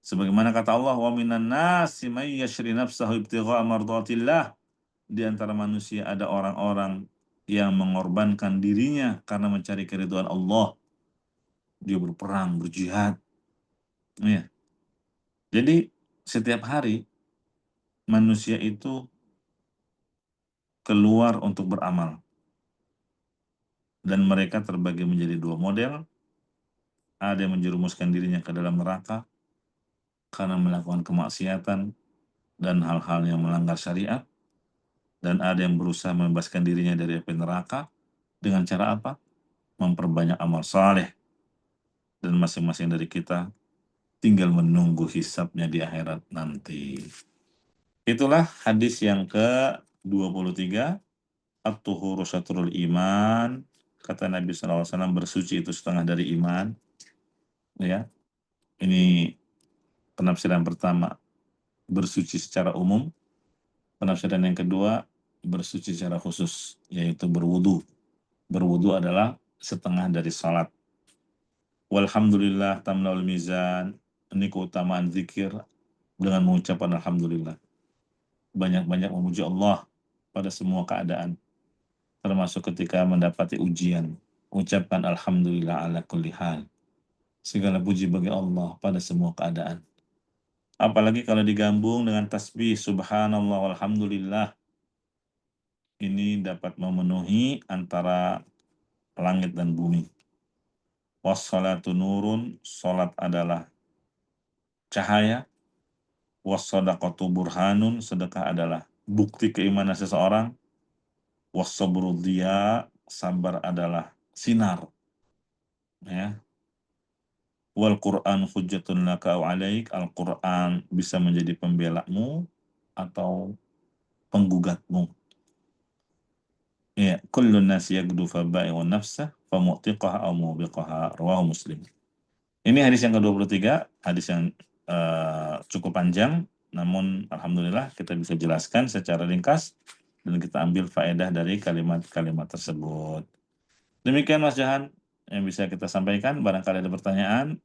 sebagaimana kata Allah, wa minan nasi may yashri nafsahu ibtigha'a mardatillah. Di antara manusia ada orang-orang yang mengorbankan dirinya karena mencari keridhaan Allah. Dia berperang, berjihad. Ya. Jadi setiap hari manusia itu keluar untuk beramal. Dan mereka terbagi menjadi dua model. Ada yang menjerumuskan dirinya ke dalam neraka karena melakukan kemaksiatan dan hal-hal yang melanggar syariat. Dan ada yang berusaha membebaskan dirinya dari api neraka dengan cara apa? Memperbanyak amal saleh. Dan masing-masing dari kita tinggal menunggu hisabnya di akhirat nanti. Itulah hadis yang ke-23. At-tuhuru syatrul iman. Kata Nabi SAW, bersuci itu setengah dari iman. Ya, ini penafsiran pertama, bersuci secara umum. Penafsiran yang kedua, bersuci secara khusus, yaitu berwudu. Berwudu adalah setengah dari salat. Walhamdulillah tamlaul mizan. Ini keutamaan zikir dengan mengucapkan alhamdulillah. Banyak-banyak memuji Allah pada semua keadaan, termasuk ketika mendapati ujian. Ucapkan alhamdulillah ala kulli hal. Segala puji bagi Allah pada semua keadaan. Apalagi kalau digabung dengan tasbih subhanallah walhamdulillah, ini dapat memenuhi antara langit dan bumi. Wassalatu nurun, salat adalah cahaya. Wassadaqatu burhanun, sedekah adalah bukti keimanan seseorang. Wassabru dhiya, sabar adalah sinar. Ya. Wal Qur'an hujjatun laka aw alaik, Al-Qur'an bisa menjadi pembelamu atau penggugatmu. Ya, kullun nasi yagdu fa ba'i'un nafsah fa mu'tiqaha aw mubiqaha, rawahu Muslim. Ini hadis yang ke-23, hadis yang cukup panjang, namun alhamdulillah kita bisa jelaskan secara ringkas dan kita ambil faedah dari kalimat-kalimat tersebut. Demikian Mas Jahan yang bisa kita sampaikan. Barangkali ada pertanyaan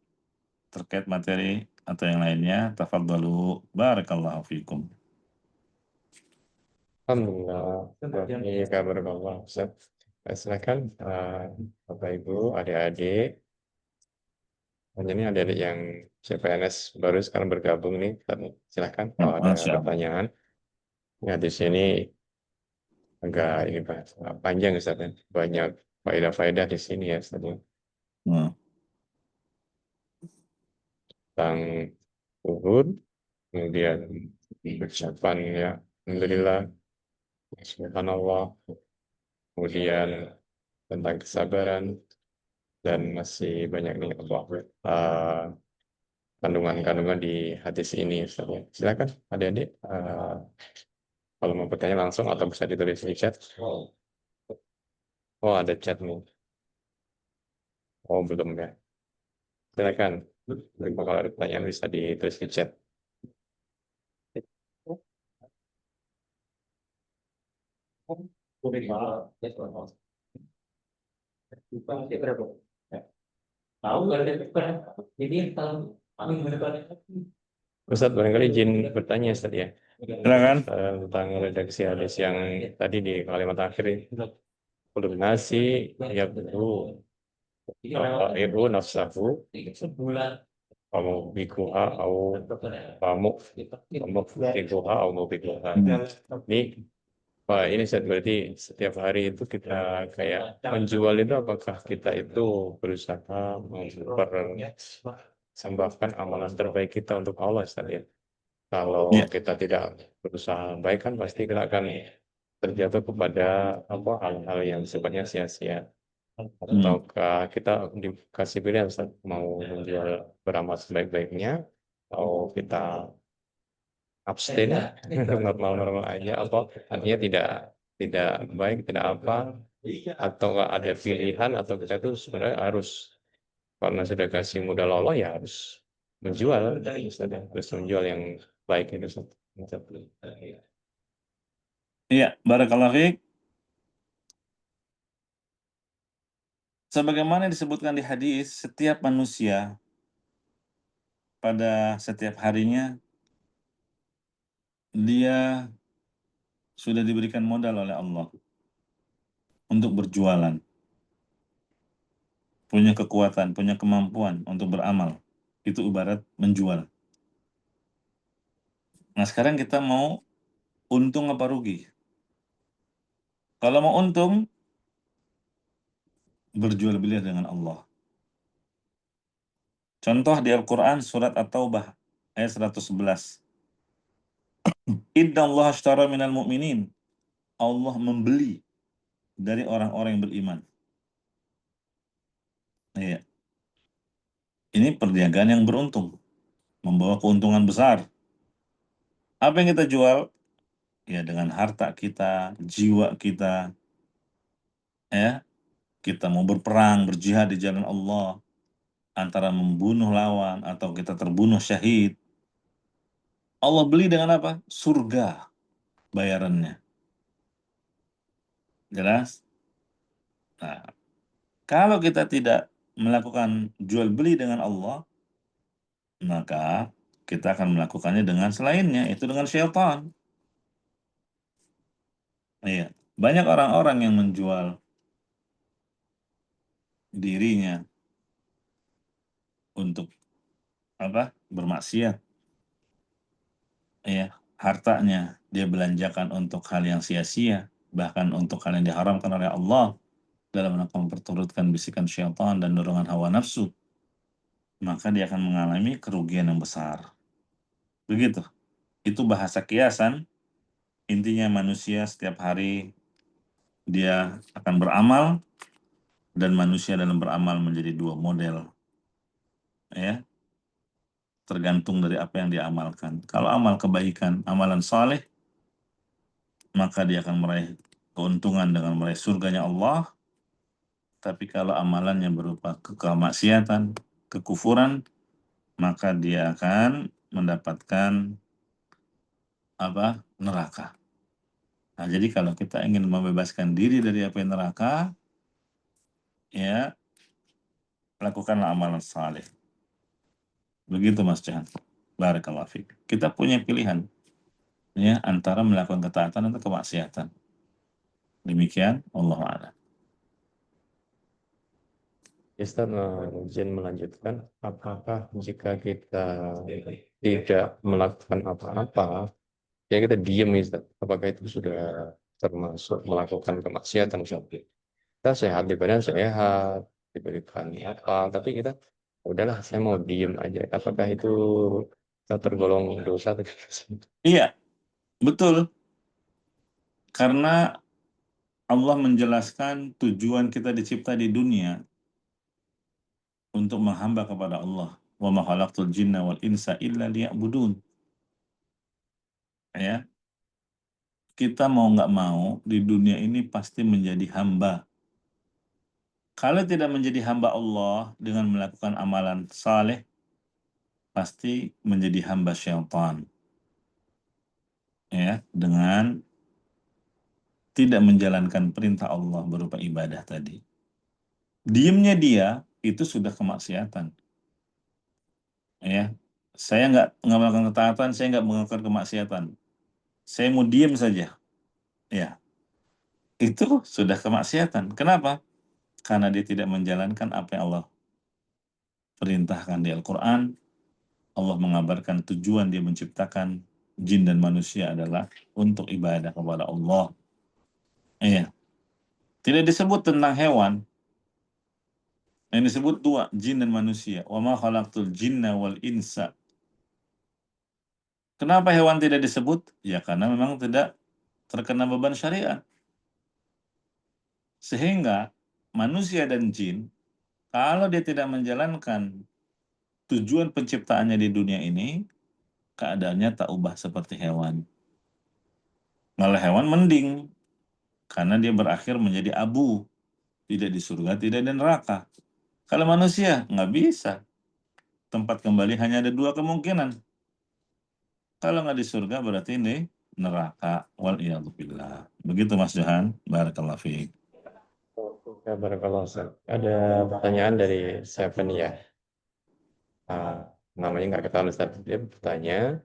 terkait materi atau yang lainnya, tafadhalu, barakallahu fikum. Alhamdulillah, ini kabar Allah, Ustaz. Silakan Bapak Ibu, adik-adik. Ini adik-adik yang CPNS baru sekarang bergabung nih. Silakan kalau ada Masya Allah. pertanyaan. Ya di sini agak ini Pak, panjang Ustaz ya. Banyak faedah-faedah di sini ya Ustaz ya. Tentang uhud, kemudian ucapan ya alhamdulillah, subhanallah, kemudian tentang kesabaran, dan masih banyak nih kandungan-kandungan di hadis ini Ustaz ya. Silakan adik-adik kalau mau bertanya langsung atau bisa ditulis di chat. Oh ada chat nih. Oh belum ya. Silakan. Kalau ada pertanyaan bisa ditulis di chat. Ustadz barangkali izin bertanya Ustadz ya. Silakan. Tentang redaksi hadis yang tadi di kalimat akhir ini. Kulun nasi yabdu ibu nafsahu kamu bikuha au kamu bikuha au mau bikuha. Ini Pak, ini saya berarti setiap hari itu kita kayak menjual itu, apakah kita itu berusaha mempersembahkan amalan terbaik kita untuk Allah Ustaz ya? Kalau Ya. kita tidak berusaha baik kan pasti kita akan terjatuh kepada hal-hal yang sifatnya sia-sia. Ataukah kita dikasih pilihan Ustaz, mau menjual beramal sebaik-baiknya atau kita abstain normal-normal aja, artinya tidak baik, tidak apa, atau nggak ada pilihan, atau kita tuh sebenarnya harus, karena sudah kasih modal Allah ya harus menjual, harus menjual yang baik itu Ustaz. Iya, barakallahu fiik. Sebagaimana disebutkan di hadis, setiap manusia pada setiap harinya dia sudah diberikan modal oleh Allah untuk berjualan, punya kekuatan, punya kemampuan untuk beramal. Itu ibarat menjual. Nah, sekarang kita mau untung apa rugi? Kalau mau untung, berjual beli dengan Allah. Contoh di Al-Quran surat At-Taubah ayat 111. Inna Allah ashtara minal mu'minin. Allah membeli dari orang-orang yang beriman. Iya. Ini perniagaan yang beruntung. membawa keuntungan besar. Apa yang kita jual? Ya dengan harta kita, jiwa kita, ya. Kita mau berperang, berjihad di jalan Allah, antara membunuh lawan atau kita terbunuh syahid. Allah beli dengan apa? Surga bayarannya. Jelas? Nah, kalau kita tidak melakukan jual beli dengan Allah, maka kita akan melakukannya dengan selainnya, itu dengan syaitan. Iya. Banyak orang-orang yang menjual dirinya untuk apa? Bermaksiat. Ya, hartanya dia belanjakan untuk hal yang sia-sia, bahkan untuk hal yang diharamkan oleh Allah dalam rangka memperturutkan bisikan syaitan dan dorongan hawa nafsu, maka dia akan mengalami kerugian yang besar. Begitu. Itu bahasa kiasan, intinya manusia setiap hari dia akan beramal, dan manusia dalam beramal menjadi dua model, ya, tergantung dari apa yang diamalkan. Kalau amal kebaikan, amalan saleh, maka dia akan meraih keuntungan dengan meraih surganya Allah. Tapi kalau amalannya berupa kemaksiatan, kekufuran, maka dia akan mendapatkan apa? Neraka. Nah, jadi kalau kita ingin membebaskan diri dari api neraka, ya lakukanlah amalan saleh. Begitu Mas Jahan. Barakallahu fiik. Kita punya pilihan, ya, antara melakukan ketaatan atau kemaksiatan. Demikian, Allah a'lam. Ustaz izin melanjutkan, apakah jika kita tidak melakukan apa-apa, ya kita diam Ustaz, apakah itu sudah termasuk melakukan kemaksiatan Ustaz? Kita sehat di badan sehat, diberikan apa, tapi kita udahlah saya mau diem aja. Apakah itu kita tergolong dosa atau tidak sih? Iya, betul. Karena Allah menjelaskan tujuan kita dicipta di dunia untuk menghamba kepada Allah. Wa ma khalaqtul jinna wal insa illa liya'budun. Ya, kita mau nggak mau di dunia ini pasti menjadi hamba. Kalau tidak menjadi hamba Allah dengan melakukan amalan saleh, pasti menjadi hamba syaitan. Ya, dengan tidak menjalankan perintah Allah berupa ibadah tadi. Diamnya dia itu sudah kemaksiatan. Ya, saya nggak melakukan ketaatan, saya nggak melakukan kemaksiatan. Saya mau diam saja. Ya, itu sudah kemaksiatan. Kenapa? Karena dia tidak menjalankan apa yang Allah perintahkan di Al-Quran. Allah mengabarkan tujuan dia menciptakan jin dan manusia adalah untuk ibadah kepada Allah. Iya. Tidak disebut tentang hewan. Yang disebut dua, jin dan manusia. Wa ma khalaqtul jinna wal insa. Kenapa hewan tidak disebut? Ya karena memang tidak terkena beban syariat. Sehingga manusia dan jin, kalau dia tidak menjalankan tujuan penciptaannya di dunia ini, keadaannya tak ubah seperti hewan. Malah hewan mending, karena dia berakhir menjadi abu, tidak di surga, tidak di neraka. Kalau manusia, nggak bisa. Tempat kembali hanya ada dua kemungkinan. Kalau nggak di surga, berarti ini neraka. Wal'iyadzubillah. Begitu Mas Johan. Barakallahu fiik. Ya, barakallah Ustaz. Ada pertanyaan dari Seven ya. Ah, namanya nggak ketahuan Ustaz. Dia bertanya,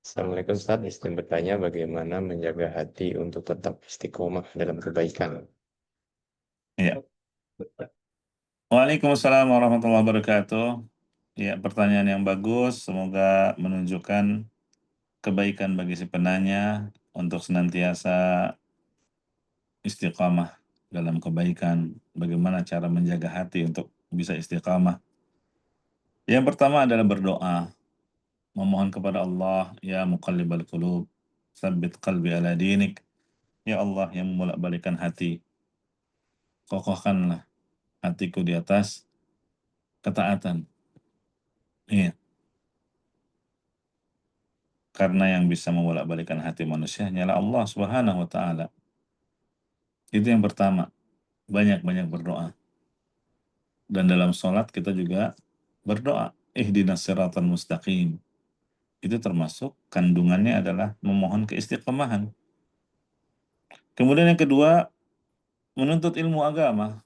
Assalamualaikum Ustaz, izin bertanya bagaimana menjaga hati untuk tetap istiqomah dalam kebaikan. Ya. Waalaikumsalam warahmatullahi wabarakatuh. Ya, pertanyaan yang bagus. Semoga menunjukkan kebaikan bagi si penanya untuk senantiasa istiqamah dalam kebaikan. Bagaimana cara menjaga hati untuk bisa istiqamah? Yang pertama adalah berdoa, memohon kepada Allah, ya muqallibal qulub, tsabbit qalbi ala dinik. Ya Allah yang membolak-balikan hati, kokohkanlah hatiku di atas ketaatan. Iya. Karena yang bisa membolak-balikan hati manusia hanyalah Allah Subhanahu wa taala. Itu yang pertama, banyak-banyak berdoa. Dan dalam sholat kita juga berdoa, ihdinas siratal mustaqim. Itu termasuk kandungannya adalah memohon keistiqomahan. Kemudian yang kedua, menuntut ilmu agama.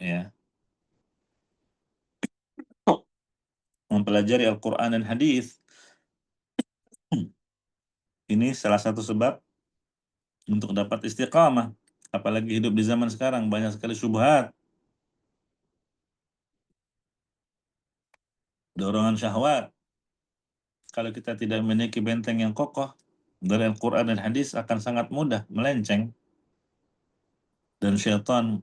Ya, mempelajari Al-Quran dan hadis. Ini salah satu sebab untuk dapat istiqamah. Apalagi hidup di zaman sekarang, banyak sekali syubhat, dorongan syahwat. Kalau kita tidak memiliki benteng yang kokoh dari Al-Quran dan hadis, akan sangat mudah melenceng. Dan syaitan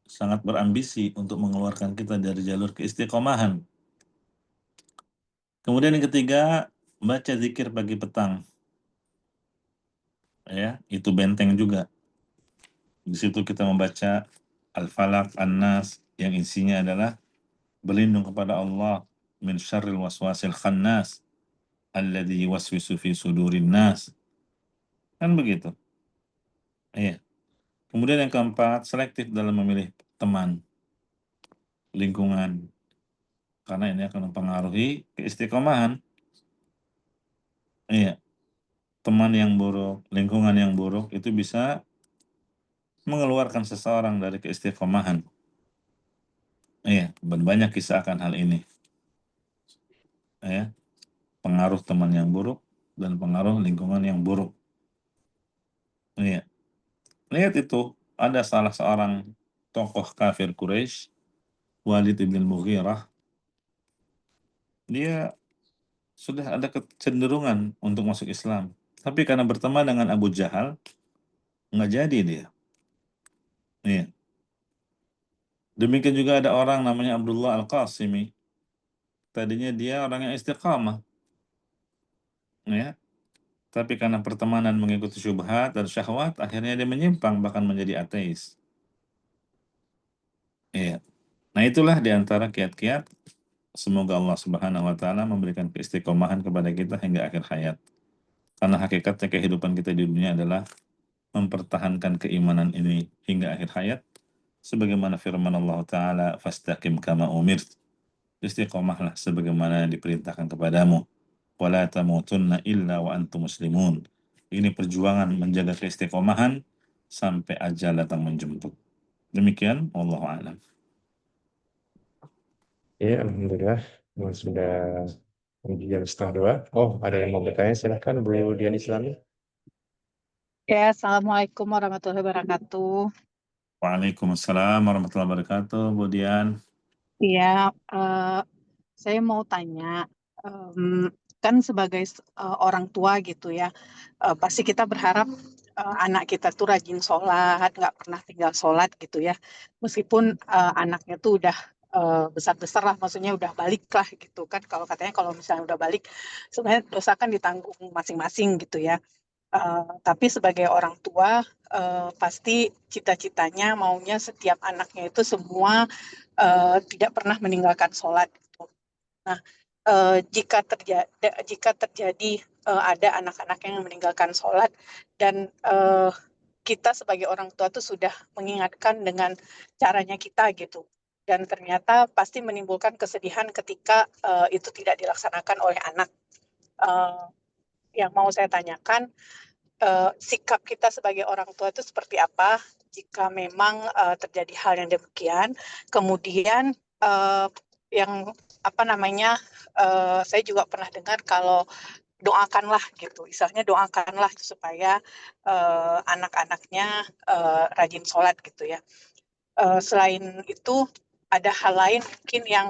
sangat berambisi untuk mengeluarkan kita dari jalur keistiqomahan. Kemudian yang ketiga, baca zikir pagi petang. Ya, itu benteng juga. Di situ kita membaca Al-Falaq, An-Nas, yang isinya adalah berlindung kepada Allah min syarril waswasil khannas alladzi yuwaswisu fi sudurin nas. Kan begitu. Iya. Kemudian yang keempat, selektif dalam memilih teman, lingkungan, karena ini akan mempengaruhi keistiqomahan. Iya, teman yang buruk, lingkungan yang buruk itu bisa mengeluarkan seseorang dari keistiqomahan. Iya, banyak kisah akan hal ini. Ya, pengaruh teman yang buruk dan pengaruh lingkungan yang buruk. Iya, lihat itu, ada salah seorang tokoh kafir Quraisy, Walid bin Mughirah, dia sudah ada kecenderungan untuk masuk Islam. Tapi karena berteman dengan Abu Jahal, nggak jadi dia. Iya. Demikian juga ada orang namanya Abdullah Al-Qasimi. Tadinya dia orang yang istiqamah. Ya. Tapi karena pertemanan mengikuti syubhat dan syahwat, akhirnya dia menyimpang, bahkan menjadi ateis. Iya. Nah itulah di antara kiat-kiat. Semoga Allah Subhanahu wa taala memberikan keistiqomahan kepada kita hingga akhir hayat. Karena hakikatnya kehidupan kita di dunia adalah mempertahankan keimanan ini hingga akhir hayat. Sebagaimana firman Allah taala, "Fastaqim kama umirt." Istiqomahlah sebagaimana yang diperintahkan kepadamu. Wala tamutunna illa wa antum muslimun. Ini perjuangan menjaga keistiqomahan sampai ajal datang menjemput. Demikian, wallahu a'lam. Ya, alhamdulillah. Sudah jam setengah dua. Oh, ada yang mau bertanya, silahkan Bu Dian Islami. Ya, Assalamualaikum warahmatullahi wabarakatuh. Waalaikumsalam warahmatullahi wabarakatuh, Bu Dian. Iya, saya mau tanya, kan sebagai orang tua gitu ya, pasti kita berharap anak kita tuh rajin sholat, nggak pernah tinggal sholat gitu ya. Meskipun anaknya tuh udah besar-besar lah, maksudnya udah balik lah gitu kan. Kalau katanya kalau misalnya udah balik, sebenarnya dosa kan ditanggung masing-masing gitu ya. Tapi sebagai orang tua, pasti cita-citanya maunya setiap anaknya itu semua tidak pernah meninggalkan sholat gitu. Nah, jika terjadi ada anak-anak yang meninggalkan sholat dan kita sebagai orang tua tuh sudah mengingatkan dengan caranya kita gitu. Dan ternyata pasti menimbulkan kesedihan ketika itu tidak dilaksanakan oleh anak. Eh, yang mau saya tanyakan, sikap kita sebagai orang tua itu seperti apa jika memang terjadi hal yang demikian. Kemudian yang apa namanya, saya juga pernah dengar kalau doakanlah gitu, istilahnya doakanlah supaya anak-anaknya rajin sholat gitu ya. Selain itu, ada hal lain mungkin yang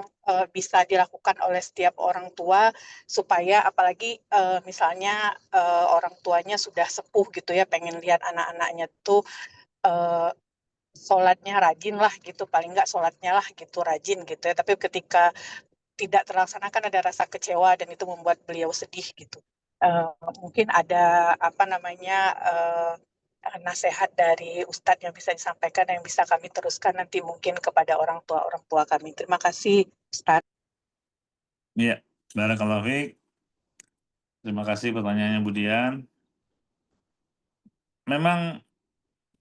bisa dilakukan oleh setiap orang tua supaya apalagi misalnya orang tuanya sudah sepuh gitu ya, pengen lihat anak-anaknya tuh sholatnya rajin lah gitu, paling nggak sholatnya lah gitu rajin gitu ya. Tapi ketika tidak terlaksanakan ada rasa kecewa dan itu membuat beliau sedih gitu. Mungkin ada apa namanya nasihat dari Ustadz yang bisa disampaikan yang bisa kami teruskan nanti mungkin kepada orang tua kami. Terima kasih Ustadz. Iya, barakallahu fiik. Terima kasih pertanyaannya Budian. Memang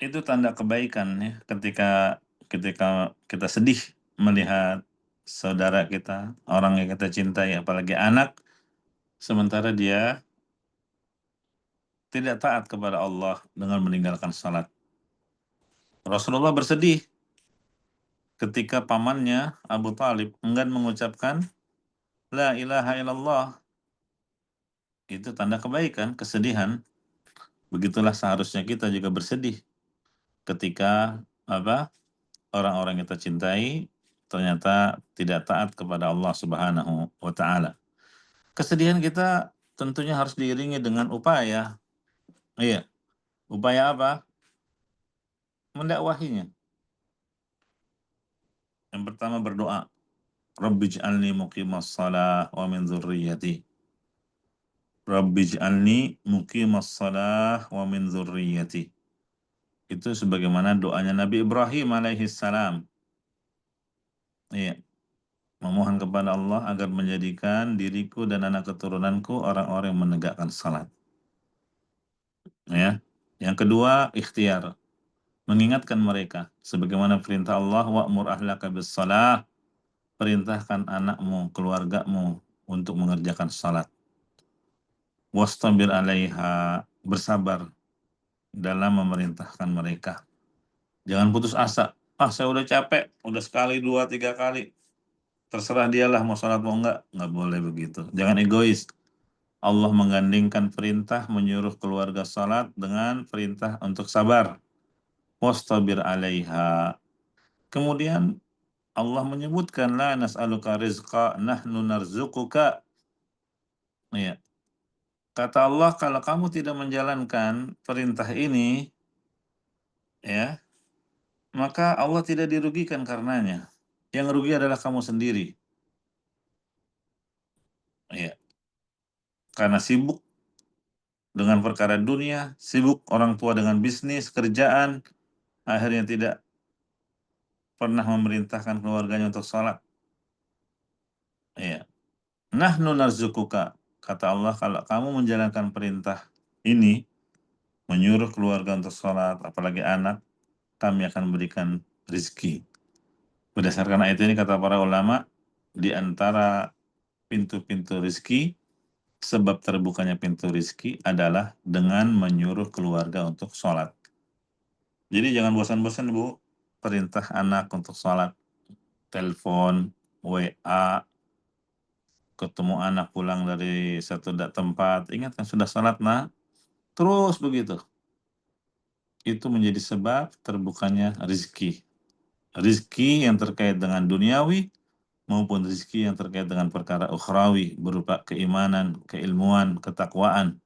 itu tanda kebaikan ya, ketika kita sedih melihat saudara kita, orang yang kita cintai, apalagi anak, sementara dia tidak taat kepada Allah dengan meninggalkan salat. Rasulullah bersedih ketika pamannya Abu Talib enggan mengucapkan La ilaha illallah. Itu tanda kebaikan, kesedihan. Begitulah seharusnya kita juga bersedih ketika orang-orang yang kita cintai ternyata tidak taat kepada Allah Subhanahu wa taala. Kesedihan kita tentunya harus diiringi dengan upaya. Iya. Upaya apa? Mendakwahinya. Yang pertama berdoa. Rabbij'alni muqimas shalah wa min dzurriyyati. Rabbij'alni muqimas shalah wa min dzurriyyati. Itu sebagaimana doanya Nabi Ibrahim alaihi salam. Iya. Memohon kepada Allah agar menjadikan diriku dan anak keturunanku orang-orang yang menegakkan salat. Ya. Yang kedua, ikhtiar. Mengingatkan mereka sebagaimana perintah Allah wa'mur ahlaka bis shalah, perintahkan anakmu, keluargamu untuk mengerjakan salat. Wastabir 'alaiha, bersabar dalam memerintahkan mereka. Jangan putus asa. Saya udah capek, udah sekali, 2, 3 kali. Terserah dialah mau salat mau enggak boleh begitu. Jangan egois. Allah menggandingkan perintah menyuruh keluarga salat dengan perintah untuk sabar. Wastabir 'alaiha. Kemudian Allah menyebutkan la nas'aluka rizqa nahnu narzuquka. Ya. Kata Allah, kalau kamu tidak menjalankan perintah ini, ya, maka Allah tidak dirugikan karenanya. Yang rugi adalah kamu sendiri. Ya. Karena sibuk dengan perkara dunia, sibuk orang tua dengan bisnis, kerjaan, akhirnya tidak pernah memerintahkan keluarganya untuk sholat. Ya. Nahnu narzukuka. Kata Allah, kalau kamu menjalankan perintah ini, menyuruh keluarga untuk sholat, apalagi anak, kami akan berikan rizki. Berdasarkan ayat ini, kata para ulama, di antara pintu-pintu rizki, sebab terbukanya pintu rizki adalah dengan menyuruh keluarga untuk sholat. Jadi jangan bosan-bosan Bu, perintah anak untuk sholat, telepon, WA, ketemu anak pulang dari satu tempat, ingat kan sudah sholat nah, terus begitu. Itu menjadi sebab terbukanya rizki. Rizki yang terkait dengan duniawi maupun rizki yang terkait dengan perkara ukhrawi berupa keimanan, keilmuan, ketakwaan.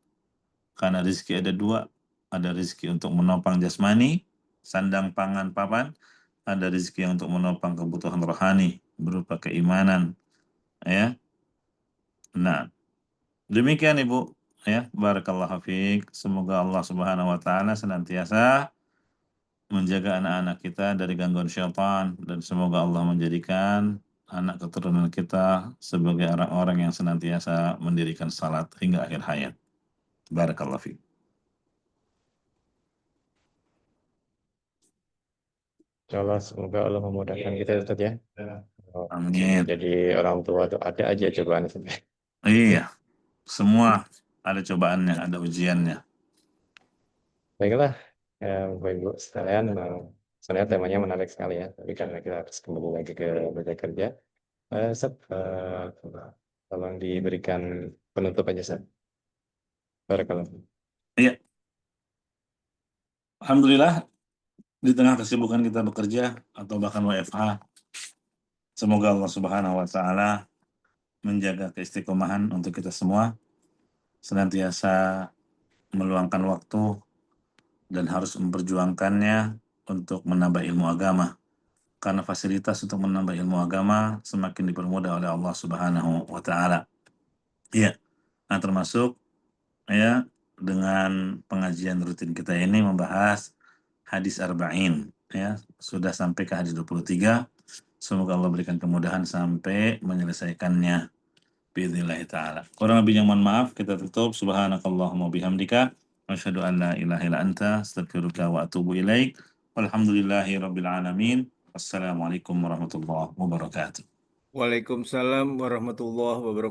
Karena rizki ada dua, ada rizki untuk menopang jasmani, sandang, pangan, papan, ada rizki untuk menopang kebutuhan rohani berupa keimanan. Ya. Nah, demikian Ibu. Ya, barakallahu fiik. Semoga Allah Subhanahu wa taala senantiasa menjaga anak-anak kita dari gangguan syaitan, dan semoga Allah menjadikan anak keturunan kita sebagai orang-orang yang senantiasa mendirikan salat hingga akhir hayat. Barakallahu fiik. Insyaallah semoga Allah memudahkan kita Ustaz ya. Amin. Jadi orang tua tuh ada aja cobaan Ustaz. Iya, semua ada cobaannya, ada ujiannya. Baiklah, Bapak Ibu sekalian, sebenarnya temanya menarik sekali ya, tapi karena kita harus kembali lagi ke bekerja kerja, Ustaz, tolong diberikan penutup aja Ustaz. Barakallah. Iya. Alhamdulillah, di tengah kesibukan kita bekerja atau bahkan WFH, semoga Allah Subhanahu wa taala menjaga keistiqomahan untuk kita semua, senantiasa meluangkan waktu dan harus memperjuangkannya untuk menambah ilmu agama. Karena fasilitas untuk menambah ilmu agama semakin dipermudah oleh Allah Subhanahu wa taala. Iya. Nah, termasuk ya dengan pengajian rutin kita ini membahas hadis arba'in, ya. Sudah sampai ke hadis 23. Semoga Allah berikan kemudahan sampai menyelesaikannya. Biidznillah ta'ala. Kurang lebihnya mohon maaf, kita tutup. Subhanakallahumma bihamdika. Asyhadu an la ilaha illa anta, astaghfiruka wa atubu ilaik. Walhamdulillahi rabbil alamin. Wassalamualaikum warahmatullahi wabarakatuh. Waalaikumsalam warahmatullahi wabarakatuh.